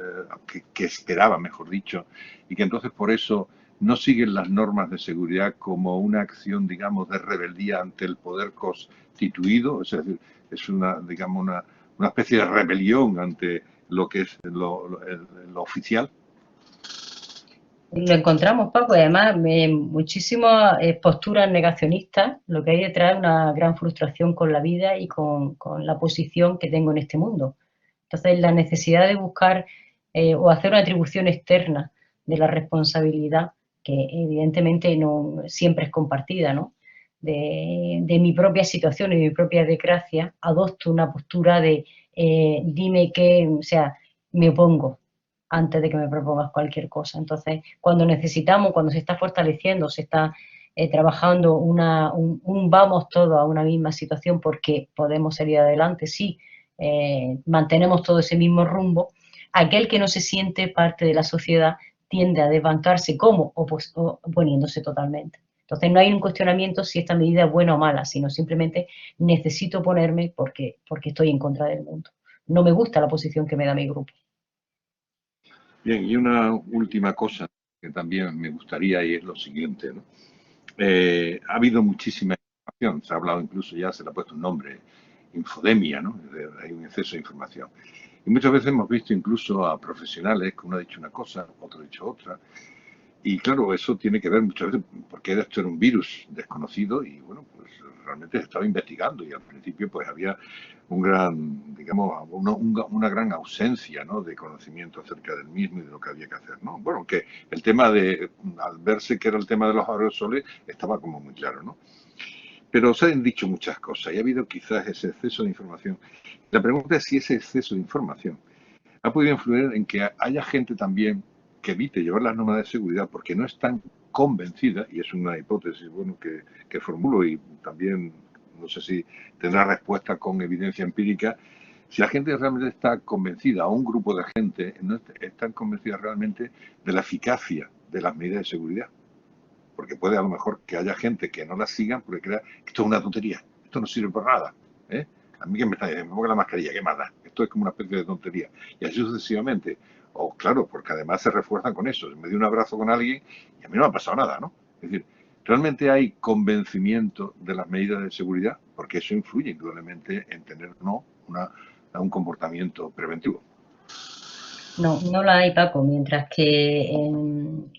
que esperaban, mejor dicho, y que entonces por eso no siguen las normas de seguridad como una acción, digamos, de rebeldía ante el poder constituido, es decir, es una, digamos, una especie de rebelión ante lo que es lo oficial? Lo encontramos, Paco, y además muchísimas posturas negacionistas, lo que hay detrás es una gran frustración con la vida y con la posición que tengo en este mundo. Entonces, la necesidad de buscar o hacer una atribución externa de la responsabilidad, que evidentemente no siempre es compartida, ¿no? De mi propia situación y de mi propia desgracia, adopto una postura de dime que, o sea, me opongo antes de que me propongas cualquier cosa. Entonces, cuando necesitamos, cuando se está fortaleciendo, se está trabajando un vamos todos a una misma situación porque podemos salir adelante, sí, mantenemos todo ese mismo rumbo, aquel que no se siente parte de la sociedad tiende a desbancarse como oponiéndose totalmente. Entonces, no hay un cuestionamiento si esta medida es buena o mala, sino simplemente necesito oponerme porque estoy en contra del mundo. No me gusta la posición que me da mi grupo. Bien, y una última cosa que también me gustaría y es lo siguiente, ¿no? Ha habido muchísima información, se ha hablado incluso ya, se le ha puesto un nombre, infodemia, ¿no? Hay un exceso de información. Y muchas veces hemos visto incluso a profesionales que uno ha dicho una cosa, otro ha dicho otra, Y claro, eso tiene que ver muchas veces porque esto era un virus desconocido y bueno, pues realmente se estaba investigando y al principio pues había un gran, digamos, una gran ausencia, ¿no?, de conocimiento acerca del mismo y de lo que había que hacer, ¿no? Bueno, que el tema de, al verse que era el tema de los aerosoles, estaba como muy claro, ¿no? Pero se han dicho muchas cosas y ha habido quizás ese exceso de información. La pregunta es si ese exceso de información ha podido influir en que haya gente también que evite llevar las normas de seguridad porque no están convencida, y es una hipótesis bueno que formulo y también no sé si tendrá respuesta con evidencia empírica, si la gente realmente está convencida, o un grupo de gente no están convencidas realmente de la eficacia de las medidas de seguridad. Porque puede a lo mejor que haya gente que no las sigan porque crea que esto es una tontería, esto no sirve para nada. ¿Eh? A mí que me está diciendo, me pongo la mascarilla, ¿qué más da? Esto es como una especie de tontería. Y así sucesivamente. O claro, porque además se refuerzan con eso. Me dio un abrazo con alguien y a mí no me ha pasado nada, ¿no? Es decir, realmente hay convencimiento de las medidas de seguridad, porque eso influye indudablemente en tener no un comportamiento preventivo. No, no la hay, Paco, mientras que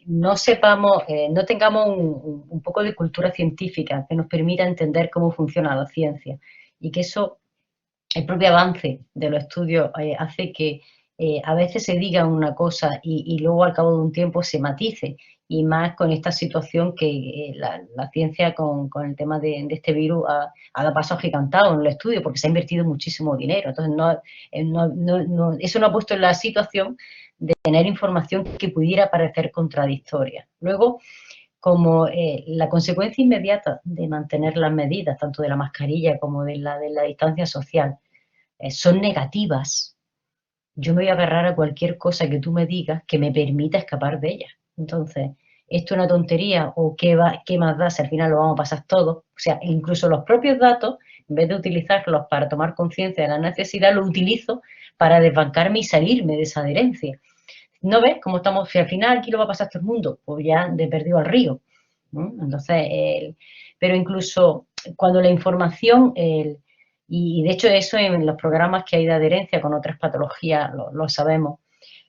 no sepamos, no tengamos un poco de cultura científica que nos permita entender cómo funciona la ciencia y que eso, el propio avance de los estudios hace que a veces se diga una cosa y luego al cabo de un tiempo se matice, y más con esta situación que la ciencia con el tema de este virus ha dado pasos agigantados en el estudio porque se ha invertido muchísimo dinero. Entonces, eso no ha puesto en la situación de tener información que pudiera parecer contradictoria. Luego, como la consecuencia inmediata de mantener las medidas, tanto de la mascarilla como de la distancia social, son negativas, yo me voy a agarrar a cualquier cosa que tú me digas que me permita escapar de ella. Entonces, ¿esto es una tontería o qué más da si al final lo vamos a pasar todos? O sea, incluso los propios datos, en vez de utilizarlos para tomar conciencia de la necesidad, los utilizo para desbancarme y salirme de esa adherencia. ¿No ves cómo estamos? Si al final aquí lo va a pasar todo el mundo, pues ya de perdido al río, ¿no? Entonces, pero incluso cuando la información, y de hecho eso en los programas que hay de adherencia con otras patologías lo sabemos,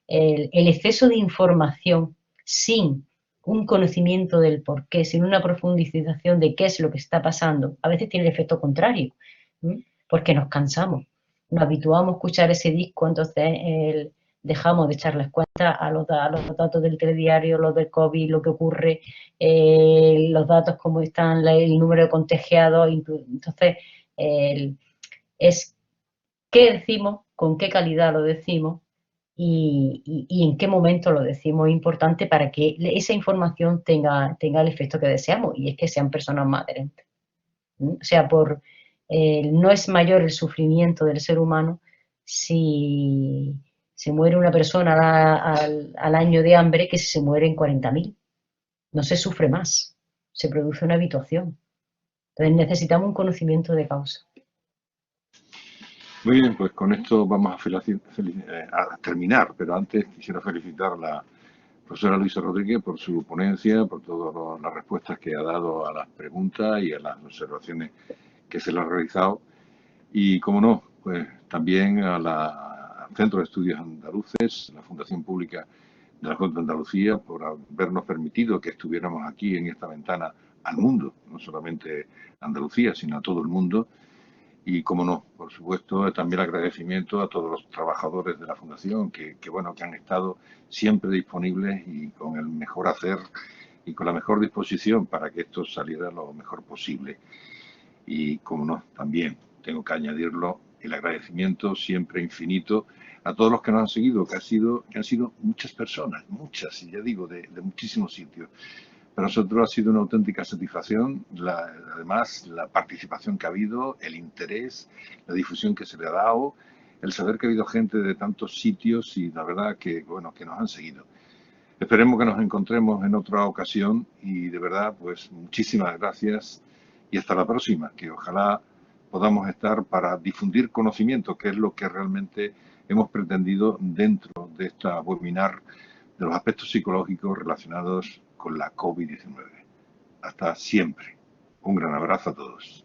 el exceso de información sin un conocimiento del porqué, sin una profundización de qué es lo que está pasando, a veces tiene el efecto contrario, ¿sí? Porque nos cansamos, nos habituamos a escuchar ese disco, entonces dejamos de echarles cuenta a los datos del telediario, los del COVID, lo que ocurre, los datos cómo están, el número de contagiados, entonces es qué decimos, con qué calidad lo decimos y en qué momento lo decimos. Es importante para que esa información tenga el efecto que deseamos, y es que sean personas más adherentes. O sea, no es mayor el sufrimiento del ser humano si se muere una persona al año de hambre que si se muere en 40.000. No se sufre más, se produce una habituación. Entonces necesitamos un conocimiento de causa. Muy bien, pues con esto vamos a terminar, pero antes quisiera felicitar a la profesora Luisa Rodríguez por su ponencia, por todas las respuestas que ha dado a las preguntas y a las observaciones que se le han realizado. Y, como no, pues también al Centro de Estudios Andaluces, la Fundación Pública de la Junta de Andalucía, por habernos permitido que estuviéramos aquí en esta ventana al mundo, no solamente a Andalucía, sino a todo el mundo. Y, como no, por supuesto, también el agradecimiento a todos los trabajadores de la Fundación que han estado siempre disponibles y con el mejor hacer y con la mejor disposición para que esto saliera lo mejor posible. Y, como no, también tengo que añadirlo, el agradecimiento siempre infinito a todos los que nos han seguido, que han sido muchas personas, muchas, y ya digo, de muchísimos sitios. Para nosotros ha sido una auténtica satisfacción, además, la participación que ha habido, el interés, la difusión que se le ha dado, el saber que ha habido gente de tantos sitios y la verdad que nos han seguido. Esperemos que nos encontremos en otra ocasión y de verdad, pues muchísimas gracias y hasta la próxima, que ojalá podamos estar para difundir conocimiento, que es lo que realmente hemos pretendido dentro de esta webinar de los aspectos psicológicos relacionados con la COVID-19. Hasta siempre. Un gran abrazo a todos.